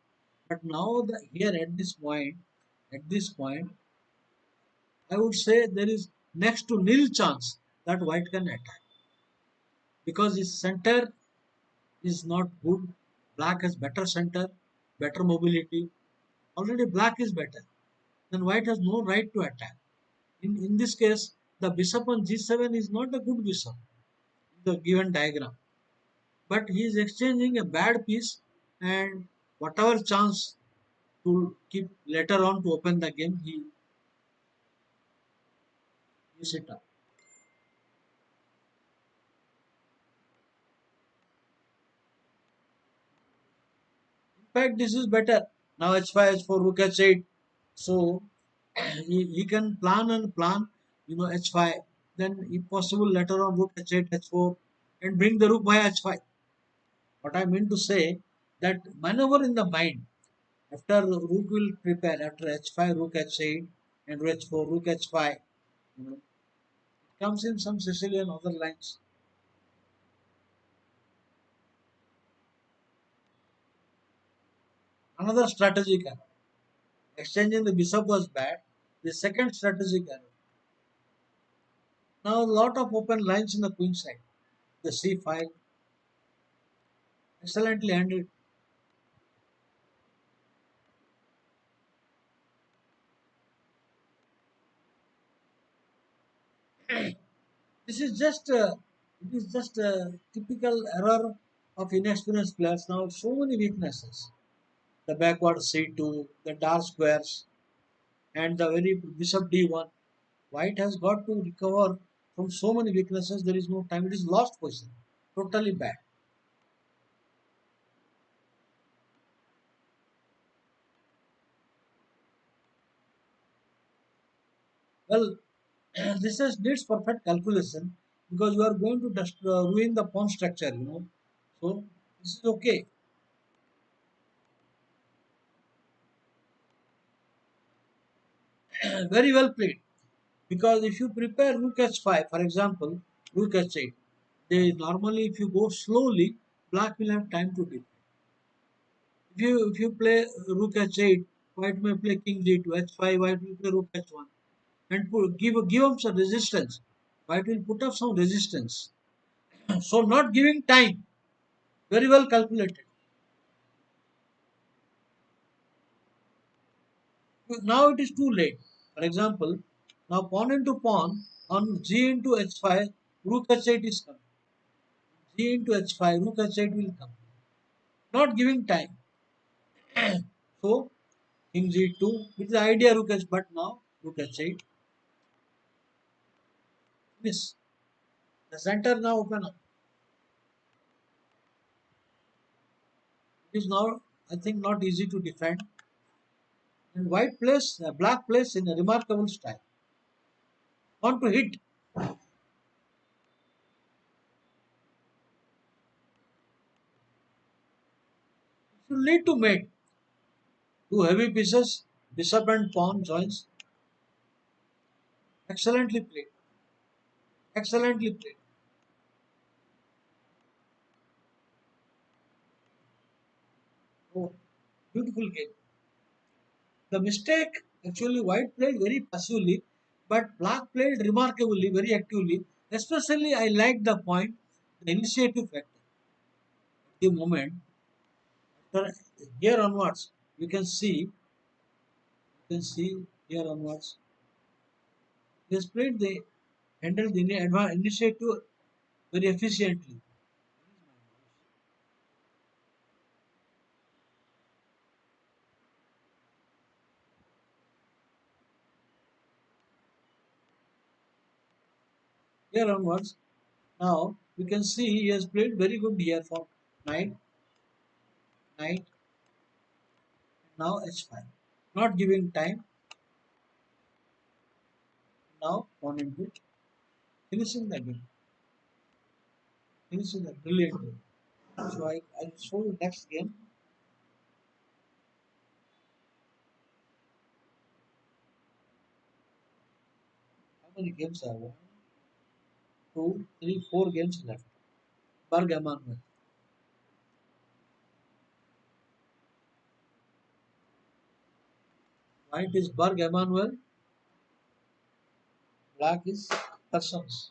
but now here at this point, I would say there is next to nil chance that white can attack because his center is not good. Black has better center, better mobility. Already black is better. Then white has no right to attack. In this case, the bishop on g7 is not a good bishop in the given diagram. But he is exchanging a bad piece and whatever chance to keep later on to open the game, he gives it up. In fact, this is better. Now h5, h4, rook h8. So he can plan and plan, h5. Then if possible later on rook h8, h4 and bring the rook by h5. What I mean to say that maneuver in the mind after rook will prepare after h5, rook h8 and rook h4, rook h5. You know, it comes in some Sicilian other lines. Another strategic error. Exchanging the bishop was bad. The second strategic error. Now a lot of open lines in the queen side. The c file excellently handled. This is just it is just a typical error of inexperienced players. Now so many weaknesses. The backward c2, the dark squares, and the very bishop d1. White has got to recover from so many weaknesses. There is no time. It is lost position. Totally bad. Well, this is needs perfect calculation because you are going to ruin the pawn structure. So this is okay. Very well played. Because if you prepare rook h5, for example, rook h8, normally if you go slowly, black will have time to defend. If you play rook h8, white may play king g2, h5, white will play rook h1, and give up some resistance. White will put up some resistance. So not giving time, very well calculated. Now it is too late. For example, now pawn into pawn on g into h5, rook h8 is coming. G into h5, rook h8 will come. Not giving time. So king g2 with the idea rook h, but now rook h8. Miss. The center now open up. It is now I think not easy to defend. And black plays in a remarkable style. Want to hit. You need to mate. Two heavy pieces, bishop and pawn joins. Excellently played. Excellently played. Oh, Beautiful game. The mistake actually white played very passively, but black played remarkably, very actively. Especially, I like the point, the initiative factor. The moment after here onwards, you can see here onwards. He has played the handled the initiative very efficiently. Here onwards, now you can see he has played very good here for knight, knight, now h5. Not giving time, now pawn into finishing the game. Finishing the brilliant game. So I show you next game. How many games are one, two, three, four games left. Berg Emanuel. White is Berg Emanuel, black is Persons.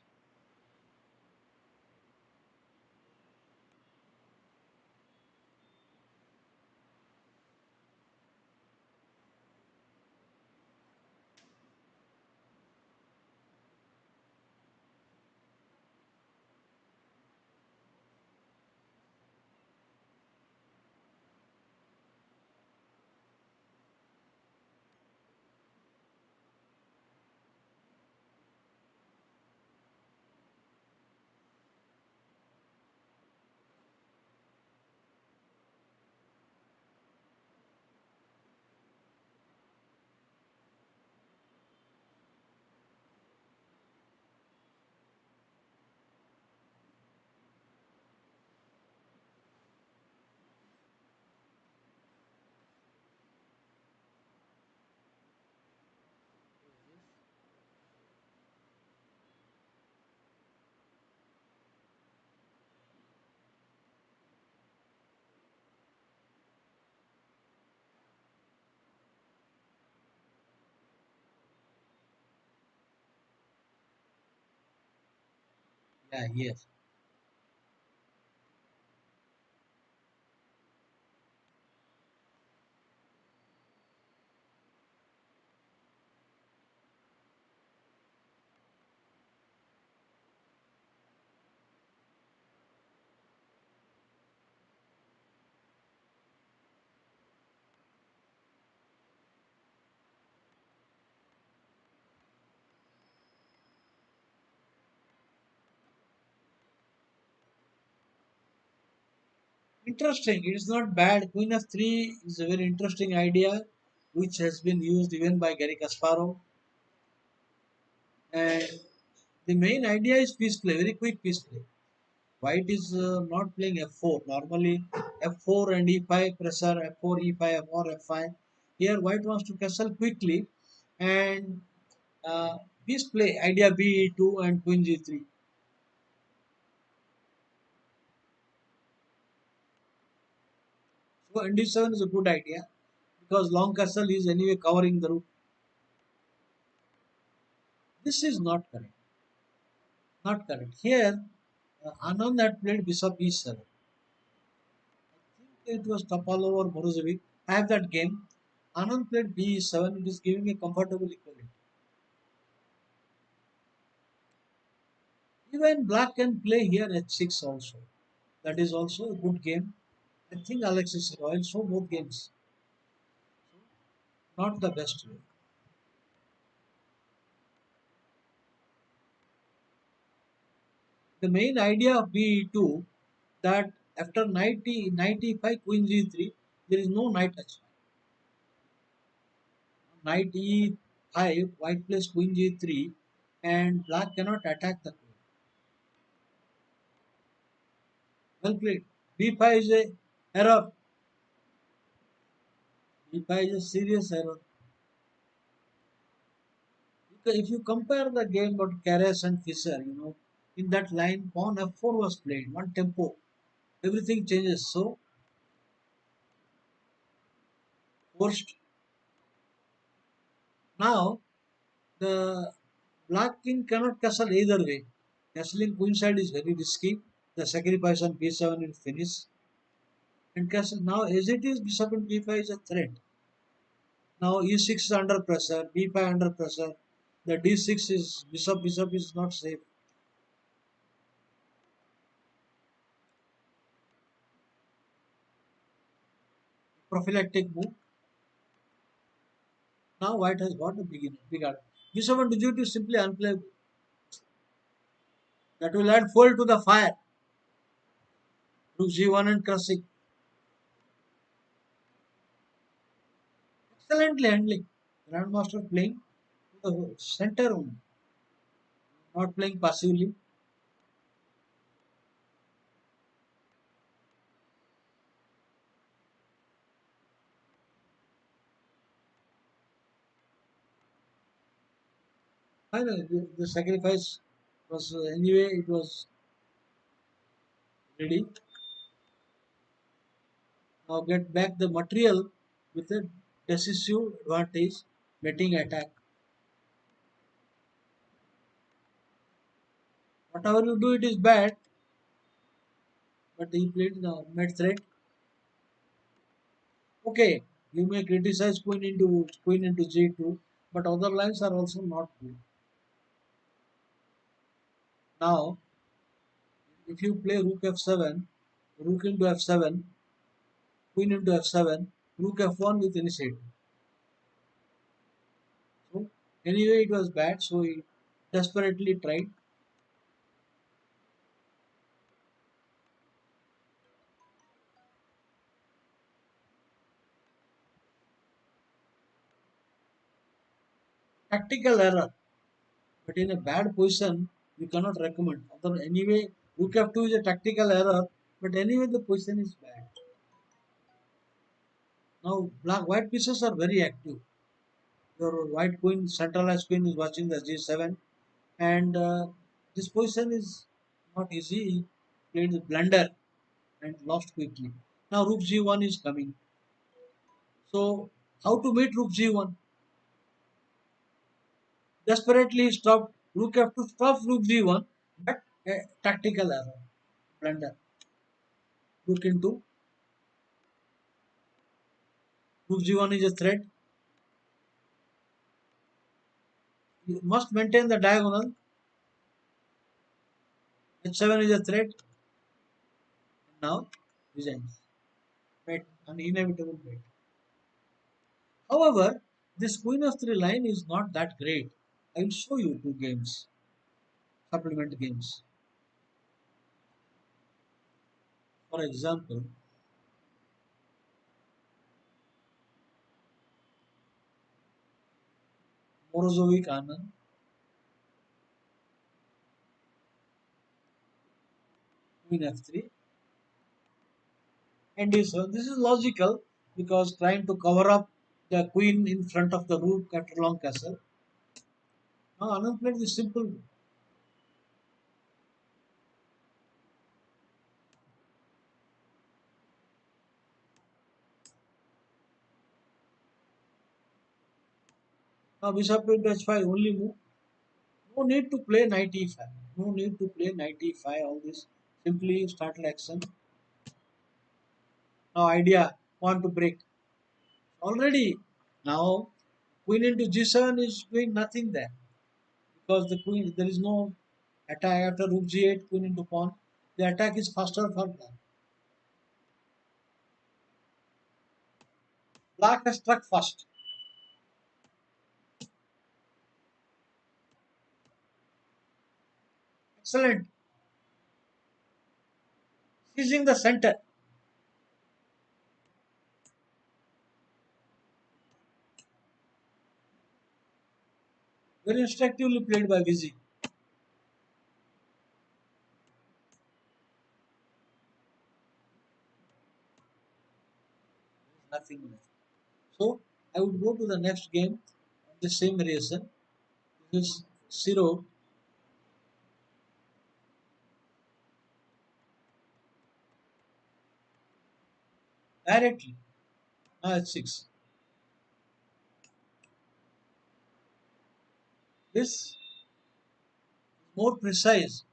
Yeah, yes. Interesting. It's not bad. Queen of three is a very interesting idea, which has been used even by Gary Kasparov. And the main idea is piece play, very quick piece play. White is not playing f4. Normally, f4 and e5 pressure, f4, e5, f4, f5. Here, White wants to castle quickly and piece play, idea b2 and queen g3. So, nd7 is a good idea because long castle is anyway covering the rook. This is not correct. Not correct. Here, Anand had played bishop e7. It was Topalov or Morozevich. I have that game. Anand played b7. It is giving a comfortable equality. Even black can play here h6 also. That is also a good game. I think Alexis Royal saw both games. Not the best way. The main idea of b2 that after knight e5 queen g3 there is no knight h5. Knight e5 white plays queen g3 and black cannot attack the queen. Well played. b5 is a error. b5 is a serious error. Because if you compare the game of Karras and Fischer, in that line pawn f4 was played, one tempo. Everything changes. So forced. Now the black king cannot castle either way. Castling queenside is very risky. The sacrifice on b7 will finish. And castle now as it is, bishop in b5 is a threat. Now e6 is under pressure, b5 under pressure. The d6 is bishop is not safe. Prophylactic move. Now white has got a big art. B7 digit is simply unplayable. That will add fuel to the fire. Rook g1 and crushing. Excellently handling. Grandmaster playing to the center only, not playing passively. Finally, the sacrifice was anyway it was ready. Now get back the material with a decisive advantage, betting attack. Whatever you do, it is bad. But he played the mid threat. Okay, you may criticize queen into g2, but other lines are also not good. Now, if you play rook f7, rook into f7, queen into f7, rook f1 with initiative. So anyway, it was bad. So he desperately tried. Tactical error, but in a bad position, we cannot recommend. Other anyway, rook f2 is a tactical error, but anyway, the position is bad. Now, white pieces are very active. Your white queen, centralized queen, is watching the g7, and this position is not easy. He played the blunder and lost quickly. Now, rook g1 is coming. So, how to meet rook g1? Desperately stopped rook f2, stop rook g1, but a tactical error, blunder. Rook into rook g1 is a threat. You must maintain the diagonal. h7 is a threat. Now resigns. Wait, an inevitable wait. However, this queen of 3 line is not that great. I will show you two games, supplement games. For example, Morozovic Anand, queen f3, and this is logical because trying to cover up the queen in front of the rook at long castle. Now Anand played this simple. Now bishop into h5 only move. No need to play knight e5. No need to play knight e5. All this simply startle action. Now idea want to break already. Now queen into g7 is doing nothing there because the queen there is no attack after rook g8 queen into pawn. The attack is faster for black. Black has struck first. Excellent. Seizing the center. Very instructively played by Vizzy. Nothing left. So I would go to the next game of the same variation. This is zero directly. Now it's 6. This is more precise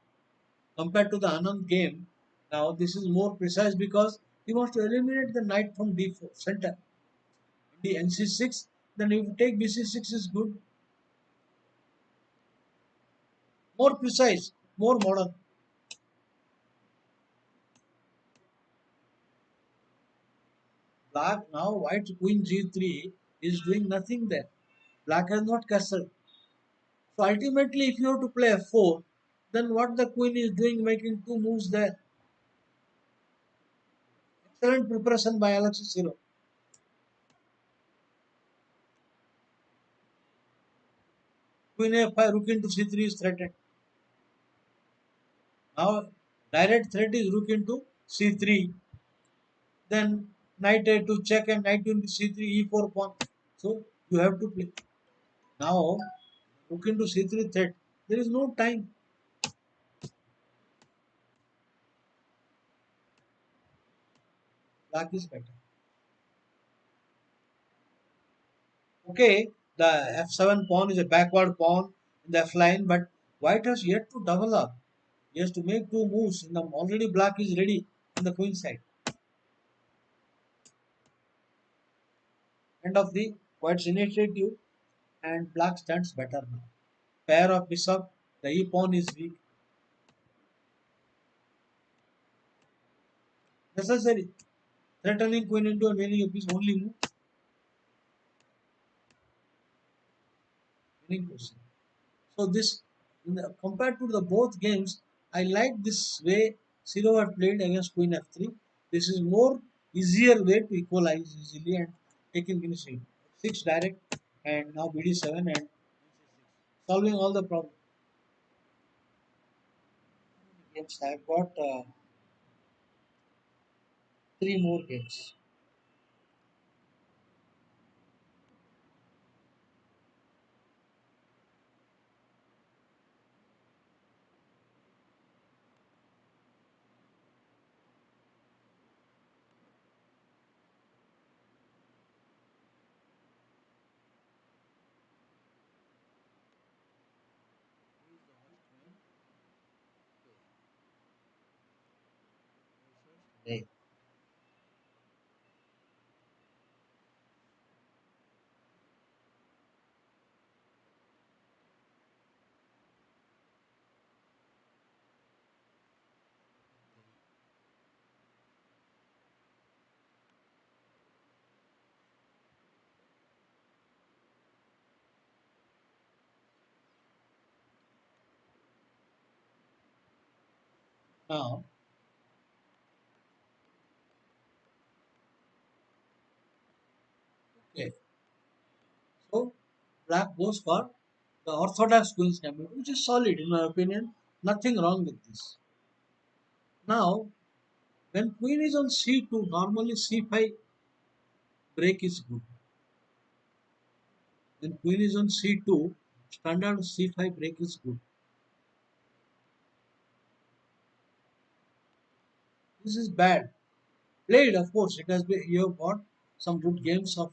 compared to the Anand game. Now this is more precise because he wants to eliminate the knight from d4 center. The nc6, then if you take bc6 is good. More precise, more modern. Black now white queen g3 is doing nothing there. Black has not castled. So ultimately, if you have to play f4, then what the queen is doing, making two moves there. Excellent preparation by Alexis Hero. Queen a5, rook into c3 is threatened. Now, direct threat is rook into c3. Then knight a2 check and knight into c3 e4 pawn. So you have to play. Now, rook into c3 threat. There is no time. Black is better. Okay, the f7 pawn is a backward pawn in the f line, but white has yet to double up. He has to make two moves. Already black is ready on the queen side. End of the white's initiative and black stands better now. Pair of bishop, the e pawn is weak. Necessary. Threatening queen into and winning a piece only move. Winning question. So this, compared to the both games, I like this way Siro had played against Queen F3. This is more easier way to equalize easily and taking finishing. 6 direct and now BD7 and solving all the problems. Games I've got three more games. Hey, now, okay. So black goes for the orthodox Queen's Gambit, which is solid in my opinion. Nothing wrong with this. Now, when Queen is on C2, normally C5 break is good. When Queen is on C2, standard C5 break is good. This is bad. Played, of course, it has been. You have got some good games of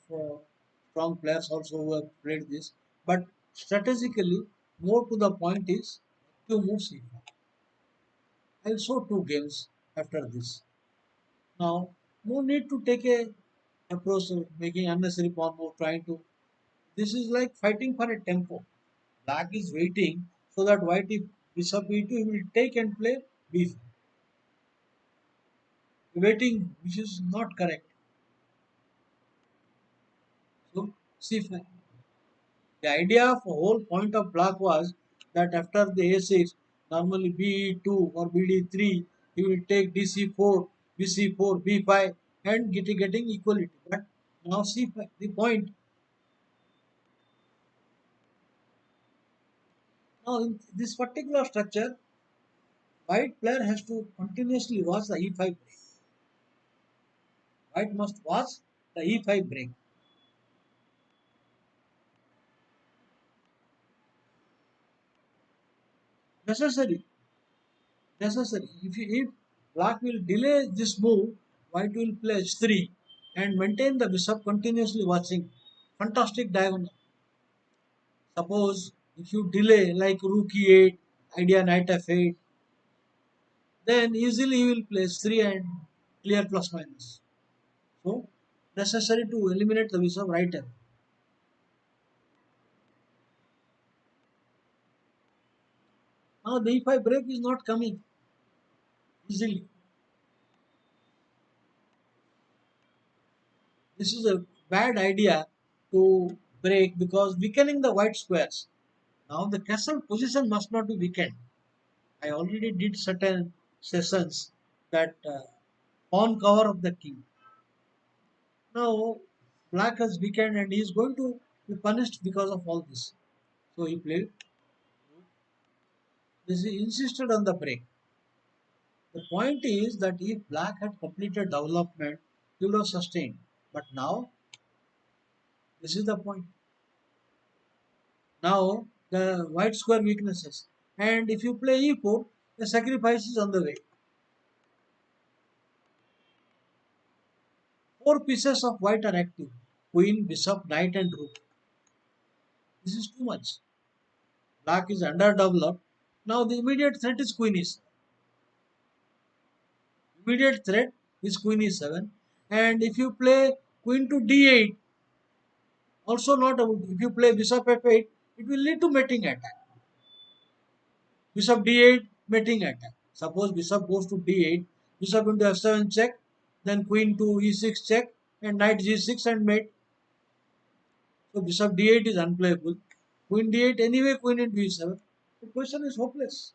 strong players also who have played this, but strategically, more to the point is to move C5. I'll show two games after this. Now, no need to take a approach of making unnecessary pawn move, trying to. This is like fighting for a tempo. Black is waiting so that white, if bishop e2, he will take and play b5. Waiting, which is not correct. So c5. The idea of the whole point of black was that after the a6, normally b2 or bd3, he will take dc4, bc4, b5, and getting equality. But now c5. The point. Now in this particular structure, white player has to continuously watch the e5 break. White must watch the e5 break. Necessary. Necessary. If black will delay this move, white will play h3 and maintain the bishop continuously watching. Fantastic diagonal. Suppose If you delay like rook e8, idea knight f8, then easily you will place 3 and clear plus minus. So necessary to eliminate the bishop right hand. Now the e5 break is not coming easily. This is a bad idea to break because weakening the white squares. Now the castle position must not be weakened. I already did certain sessions that pawn cover of the king. Now black has weakened and he is going to be punished because of all this. So he played. This he insisted on the break. The point is that if black had completed development, he would have sustained. But now this is the point. Now the white square weaknesses. And if you play e4, the sacrifice is on the way. Four pieces of white are active. Queen, bishop, knight and rook. This is too much. Black is underdeveloped. Now the immediate threat is queen is immediate threat is queen e7. And if you play queen to d8, also not able to. If you play bishop f8, it will lead to mating attack. Bishop d8, mating attack. Suppose bishop goes to d8, bishop into f7 check, then queen to e6 check, and knight g6 and mate. So bishop d8 is unplayable. Queen d8 anyway, queen into e7. The question is hopeless.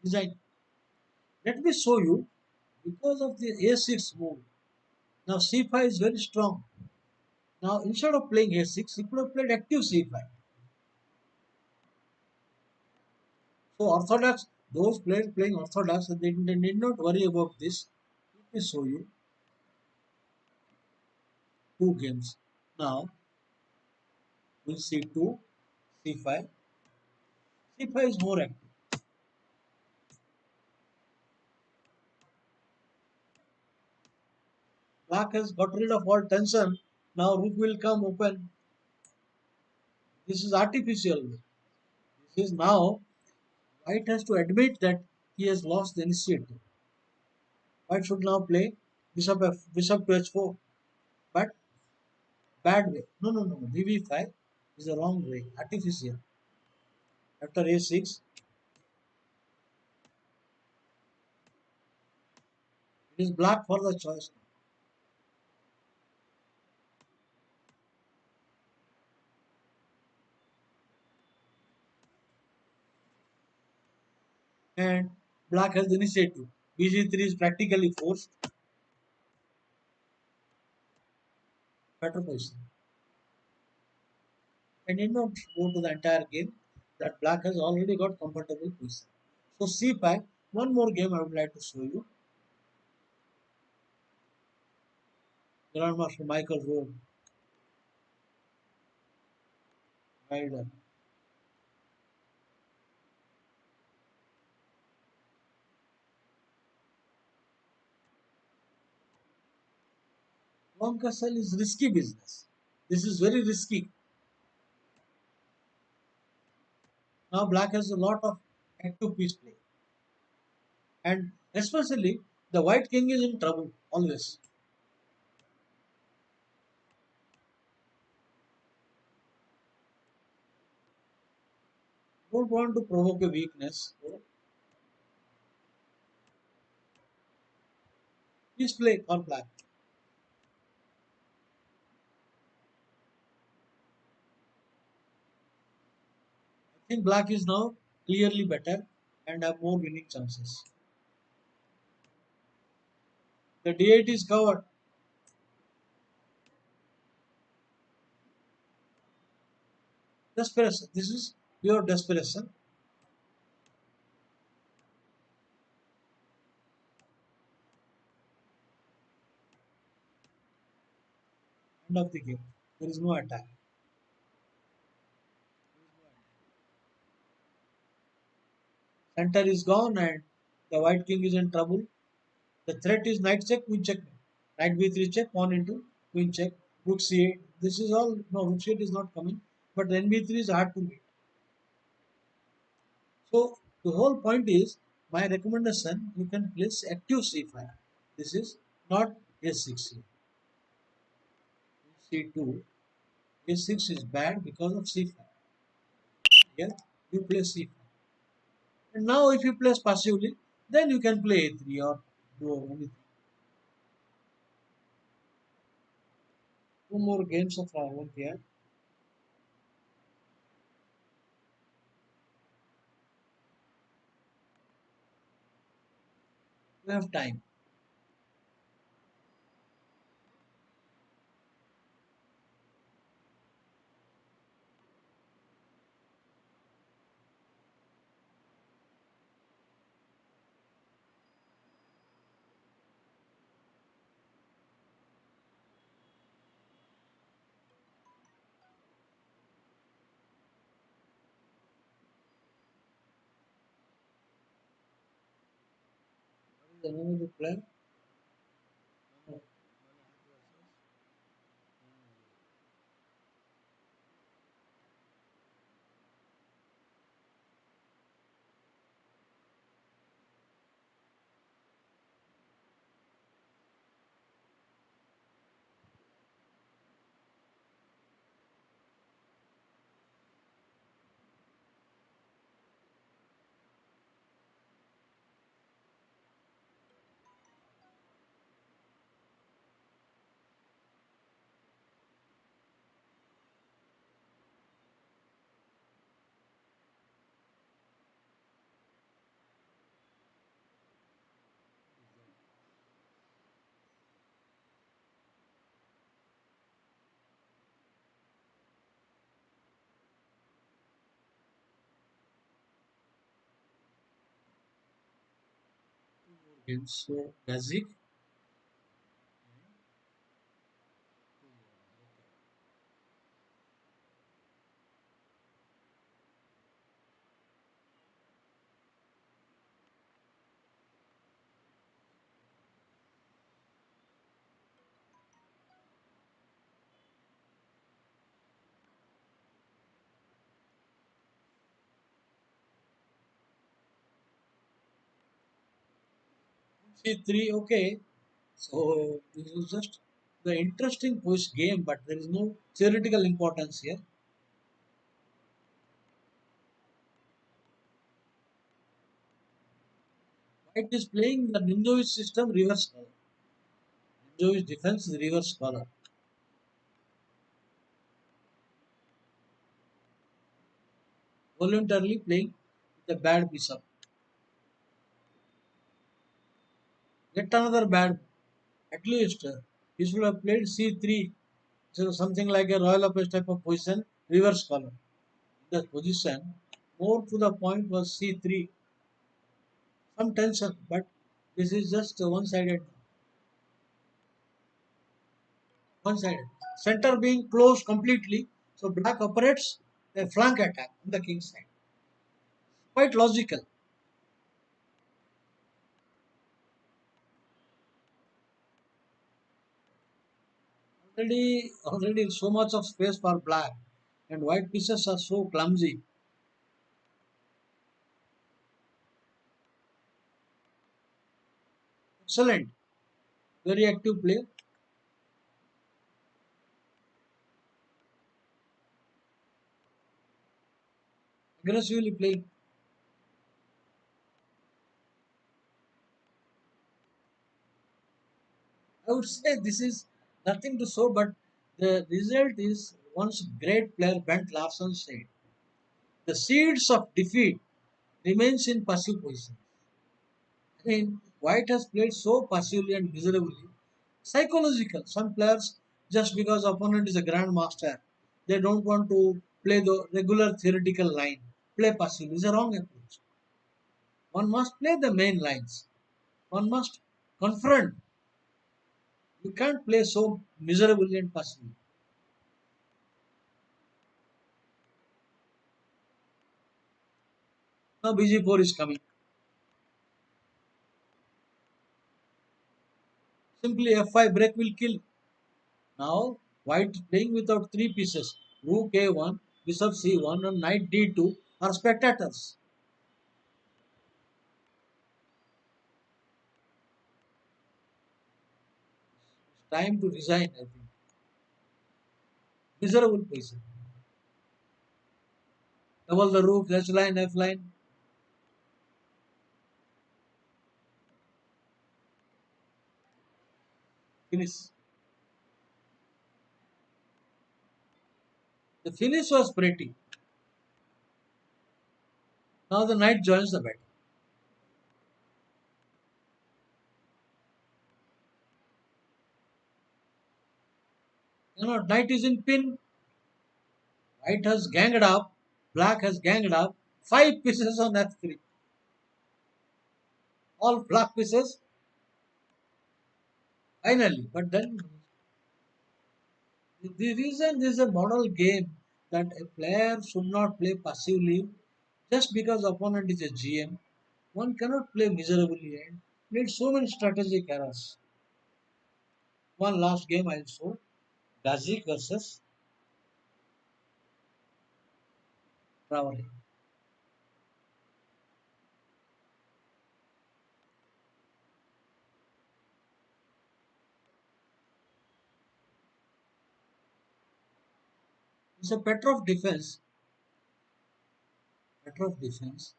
Design. Let me show you because of the a6 move. Now c5 is very strong. Now instead of playing a6, he could have played active c5. So orthodox, those players playing orthodox, they need not worry about this. Let me show you two games. Now we'll see two, c5. c5 is more active. Black has got rid of all tension. Now rook will come open. This is artificial. This is now white has to admit that he has lost the initiative. White should now play bishop to h4, but bad way. No, no, no, no. bv5 is the wrong way. Artificial. After a6, it is black for the choice. And black has the initiative. bg3 is practically forced. Better position. I need not go to the entire game. That black has already got comfortable position. So c5. One more game I would like to show you. Grandmaster Michael Rowe. Well done. Long castle is risky business. This is very risky. Now black has a lot of active piece play. And especially the white king is in trouble always. Don't want to provoke a weakness. So piece play on black. I think black is now clearly better and have more winning chances. The d8 is covered. Desperation. This is pure desperation. End of the game. There is no attack. Center is gone and the white king is in trouble. The threat is knight check, queen check. Knight b3 check, pawn into queen check. Rook C8. This is all, no, Rook C8 is not coming, but NB3 is hard to meet. So the whole point is, my recommendation, you can place active C5. This is not A6 here. C2, A6 is bad because of C5. Here you play C5. And now if you place passively, then you can play A3 or do anything. Two more games of Olympiad. We have time. Another player. Games. So basic. C3, okay. So this is just the interesting push game, but there is no theoretical importance here. White is playing the Ninjovic system reverse color. Ninjovic defense is reverse color. Voluntarily playing the bad piece up. Yet another bad. At least he should have played C3. So something like a Royal Opus type of position, reverse color. The position more to the point was C3. Some tension, but this is just one-sided. One-sided. Center being closed completely, so black operates a flank attack on the king side. Quite logical. Already so much of space for black, and white pieces are so clumsy. Excellent. Very active play. Aggressively playing. I would say this is nothing to show, but the result is once great player Bent Larson said, the seeds of defeat remains in passive position. I mean, White has played so passively and miserably. Psychological. Some players, just because opponent is a grandmaster, they don't want to play the regular theoretical line. Play passively is a wrong approach. One must play the main lines. One must confront. You can't play so miserably and passively. Now BG4 is coming. Simply F5 break will kill. Now White playing without three pieces, rook a1, bishop c1, and knight d2 are spectators. It's time to resign, I think. Miserable position. Double the rook, H line, F line, finish. The finish was pretty. Now the knight joins the battle. Knight is in pin. White has ganged up. Black has ganged up. Five pieces on F3. All black pieces. Finally. But then the reason this is a model game that a player should not play passively just because opponent is a GM. One cannot play miserably and need so many strategic errors. One last game I saw Gazik versus Traore. It's a Petrov defense. Petrov defense.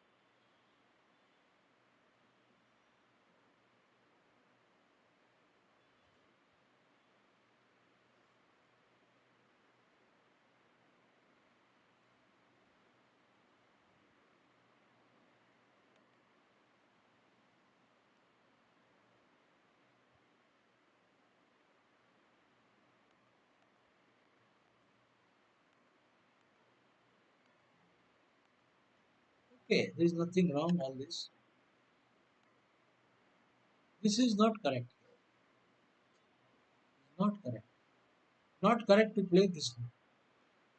Okay, there is nothing wrong all this. This is not correct. Not correct. Not correct to play this way.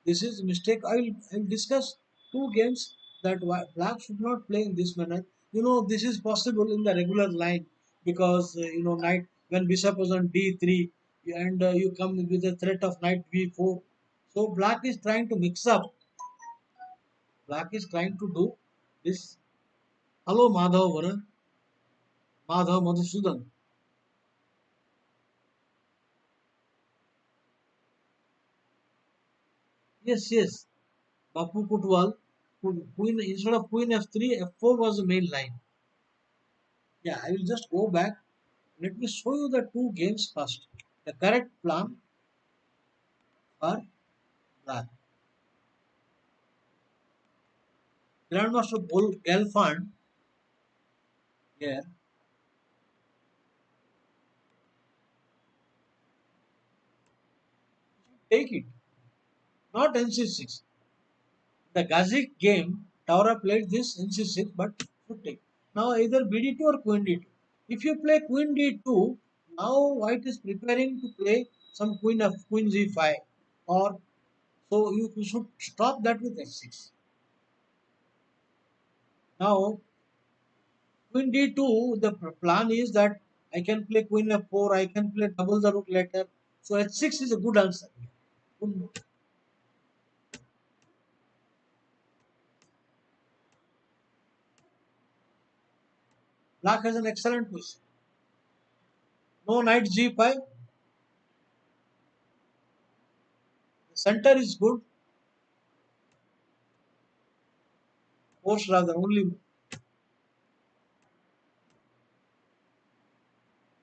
This is a mistake. I will discuss two games that black should not play in this manner. This is possible in the regular line because knight when bishop was on d3 and you come with the threat of knight b4. So black is trying to mix up. Black is trying to do this. Hello, Madhav Varan, Madhav Madhusudan. Yes, yes. Bapu Kutwal. Queen instead of queen f3, f4 was the main line. Yeah, I will just go back. Let me show you the two games first. The correct plan for black. Grandmaster Bull Gelfand here. Take it. Not NC6. The Gazik game, Taura played this NC6 but should take. Now either BD2 or Queen D2. If you play Queen D2, now White is preparing to play some Queen G5 or so you should stop that with F6. Now Queen D2, the plan is that I can play Queen F4, I can play double the rook later. So H6 is a good answer. Good. Black has an excellent position. No knight G5. The center is good. Post rather only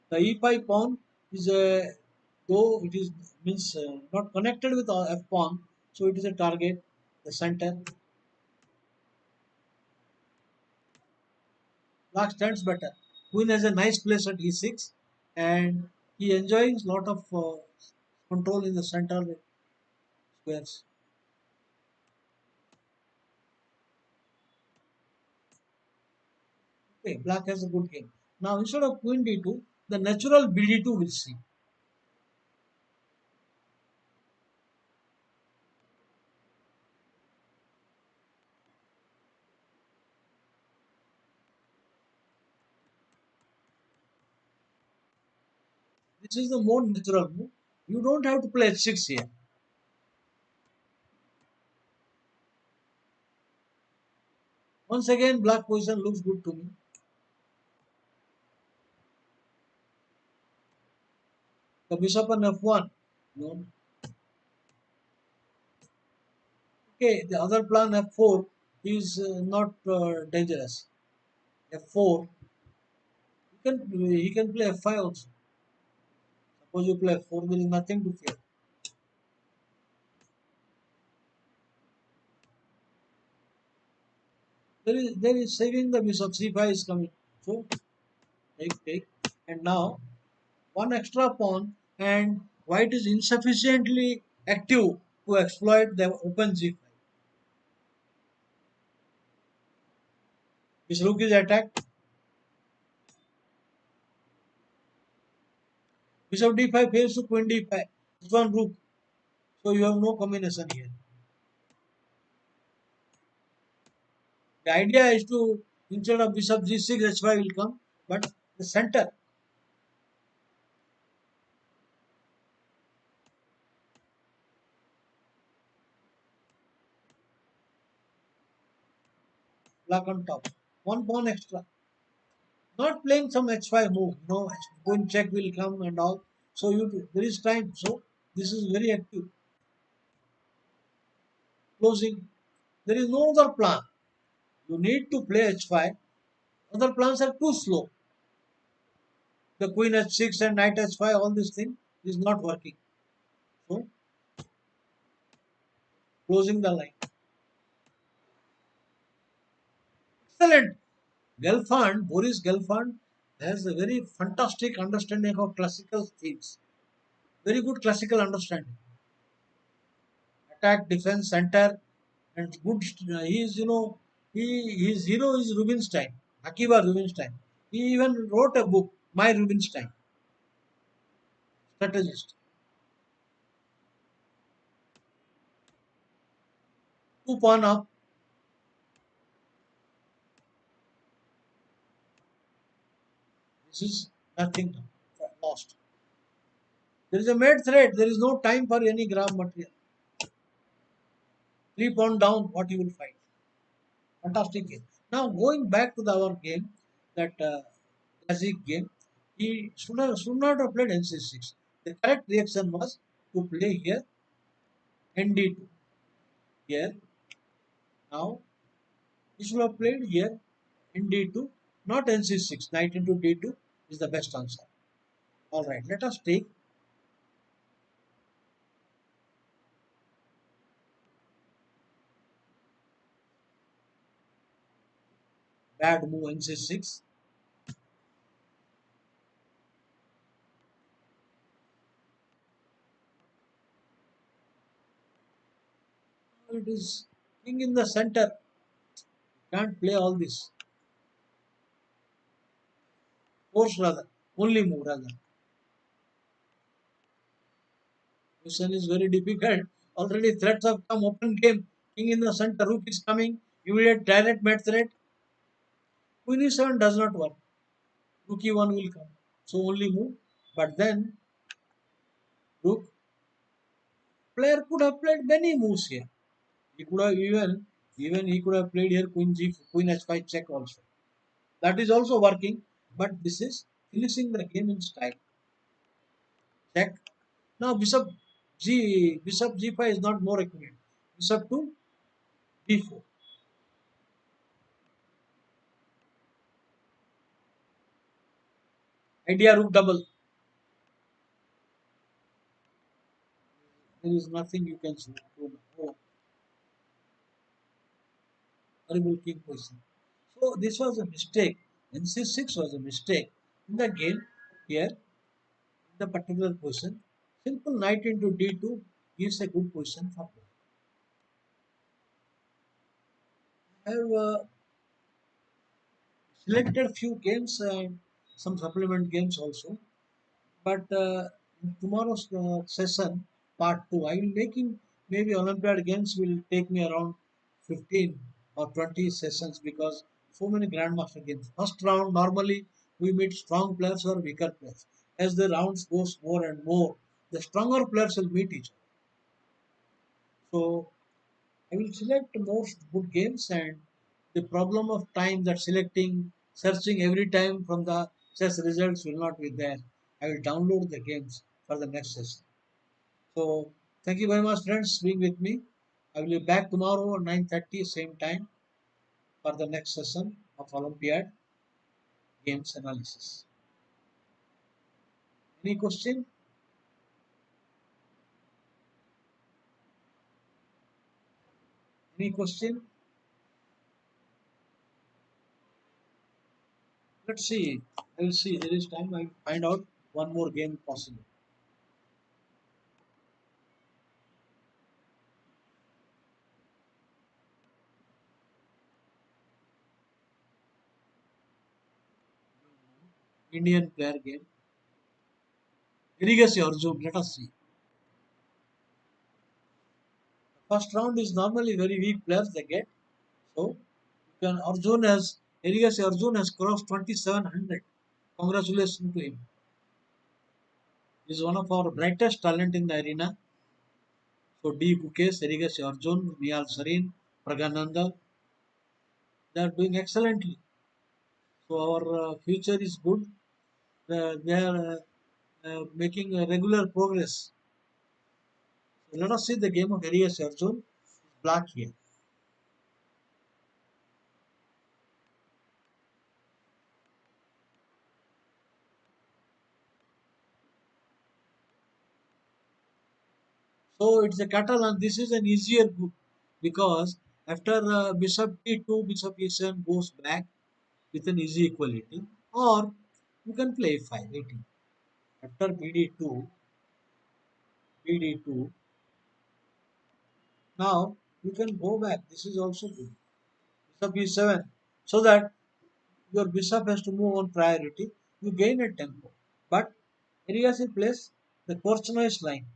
the E5 pawn is a though it is means not connected with F pawn, so it is a target. The center. Black stands better. Queen has a nice place at E6, and he enjoys lot of control in the center squares. Okay, black has a good game. Now instead of queen d2, the natural bd2 will see. This is the more natural move. You don't have to play h6 here. Once again, black position looks good to me. The bishop on f1. No. Okay, the other plan f4 is not dangerous. F4, he can play f5 also. Suppose you play f4, there is nothing to fear. There is saving the bishop. c5 is coming. So take, and now one extra pawn, and white is insufficiently active to exploit the open g5. His rook is attacked. Bishop d5 fails to queen d5. It's one rook. So you have no combination here. The idea is to, instead of bishop g6, h5 will come, but the center, black on top. One pawn extra. Not playing some h5 move. No, queen check will come and all. So there is time. So this is very active. Closing. There is no other plan. You need to play h5. Other plans are too slow. The queen h6 and knight h5, all this thing is not working. So closing the line. Excellent. Gelfand, Boris Gelfand has a very fantastic understanding of classical themes. Very good classical understanding. Attack, defense, center, and good. He is, his hero is Rubinstein, Akiba Rubinstein. He even wrote a book, My Rubinstein, strategist. Two pawn up. This is nothing lost. There is a made threat. There is no time for any grab material. Three pawn down. What you will find. Fantastic game. Now going back to our game, that classic game, he should not have played NC6. The correct reaction was to play here ND2. Here now he should have played here ND2, not NC6. Knight into D2 is the best answer. All right, let us take bad move NC6. It is king in the center. Can't play all this. Force rather, only move rather. Question is very difficult. Already threats have come. Open game. King in the center. Rook is coming. Immediate direct mate threat. Queen e7 does not work. Rook e1 will come. So only move. But then rook player could have played many moves here. He could have even he could have played here queen h5 check also. That is also working. But this is finishing the game in style. Check. Now bishop g5 is not more accurate. Bishop to b4. Idea rook double. There is nothing you can do. Oh, horrible king position. So this was a mistake. NC6 was a mistake in the game here. In the particular position, simple knight into d2 gives a good position for black. I have selected few games and some supplement games also. But in tomorrow's session, part 2, I will making maybe Olympiad games will take me around 15 or 20 sessions because so many grandmaster games. First round normally we meet strong players or weaker players. As the rounds goes more and more, the stronger players will meet each other. So I will select most good games, and the problem of time that selecting, searching every time from the chess results will not be there. I will download the games for the next session. So thank you very much, friends, being with me. I will be back tomorrow at 9:30 same time for the next session of Olympiad games analysis. Any question? Any question? Let's see. I will see. There is time. I will find out one more game possible. Indian player game. Irrigation Arjun. Let us see. First round is normally very weak players they get. So you can Arjun has Irrigation Arjun has crossed 2700. Congratulations to him. He is one of our brightest talent in the arena. So D. Gukesh, Irrigation Arjun, Niyal Sarin, Pragananda, they are doing excellently. So our future is good. They are making a regular progress. So let us see the game of Elias Arjun. Black here. So it's a Catalan. This is an easier group because after Bishop D2, Bishop E7 goes back with an easy equality, or you can play 5 18. After BD2, BD2, now you can go back. This is also good. Bishop E7, so that your bishop has to move on priority. You gain a tempo, but areas in place the Korchnoi line.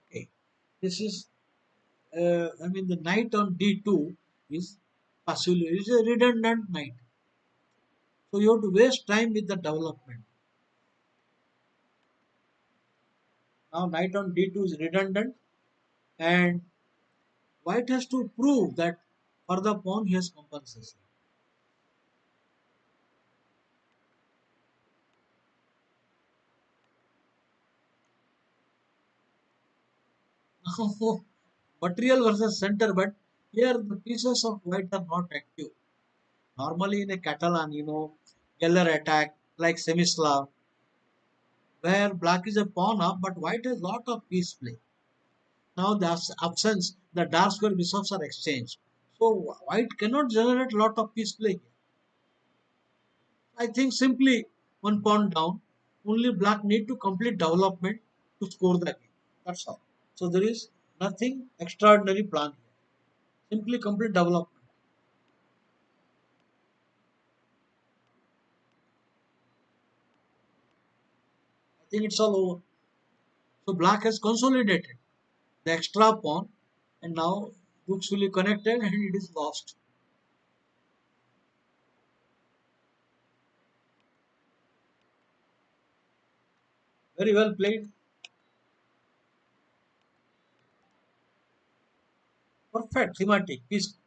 Okay, this is I mean the knight on d2 is possibly is a redundant knight. So you have to waste time with the development. Now knight on d2 is redundant, and white has to prove that for the pawn he has compensation. Now material versus center, but here the pieces of white are not active. Normally in a Catalan, Geller attack like Semislav, where black is a pawn up, but white has lot of piece play. Now the absence, the dark square bishops are exchanged. So white cannot generate lot of piece play. I think simply one pawn down, only black need to complete development to score the game. That's all. So there is nothing extraordinary plan here. Simply complete development. I think it's all over. So black has consolidated the extra pawn, and now books fully connected and it is lost. Very well played. Perfect. Thematic. Piece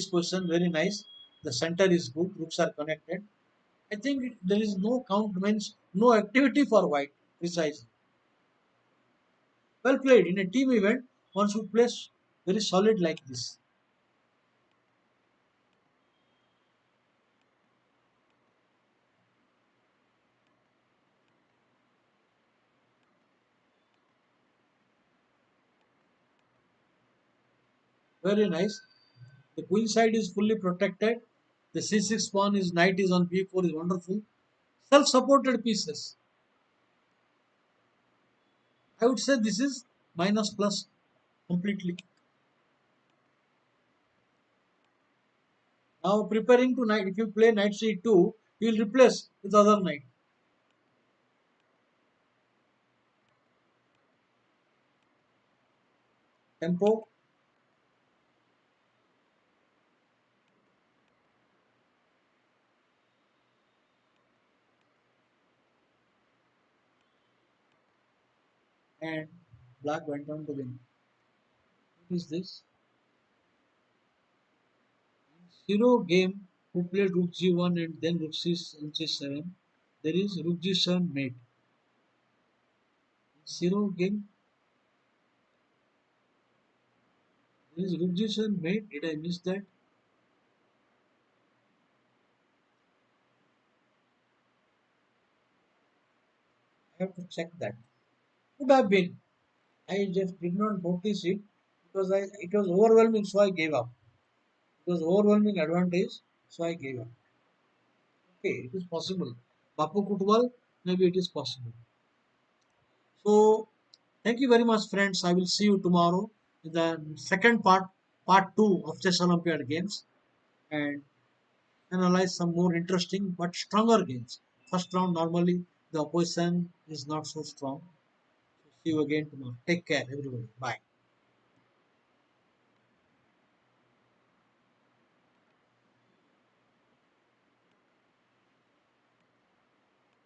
position. Very nice. The center is good. Rooks are connected. I think there is no count means no activity for white. Precisely. Well played. In a team event, one should play very solid like this. Very nice. The queen side is fully protected. The c6 pawn is knight is on b4 is wonderful. Self-supported pieces. I would say this is minus plus completely. Now preparing to knight. If you play knight c2, you will replace with other knight. Tempo. and black went on to win. What is this? Zero game who played rook g1 and then rook c7. There is rook g7 mate. Zero game, there is rook g7 mate. Did I miss that? I have to check that. Could have been. I just did not notice it because it was overwhelming, so I gave up. It was overwhelming advantage, so I gave up. Okay, it is possible. Bapu Kutwal, maybe it is possible. So, thank you very much, friends. I will see you tomorrow in the second part two of Chess Olympiad games, and analyze some more interesting but stronger games. First round, normally the opposition is not so strong. See you again tomorrow. Take care, everybody. Bye.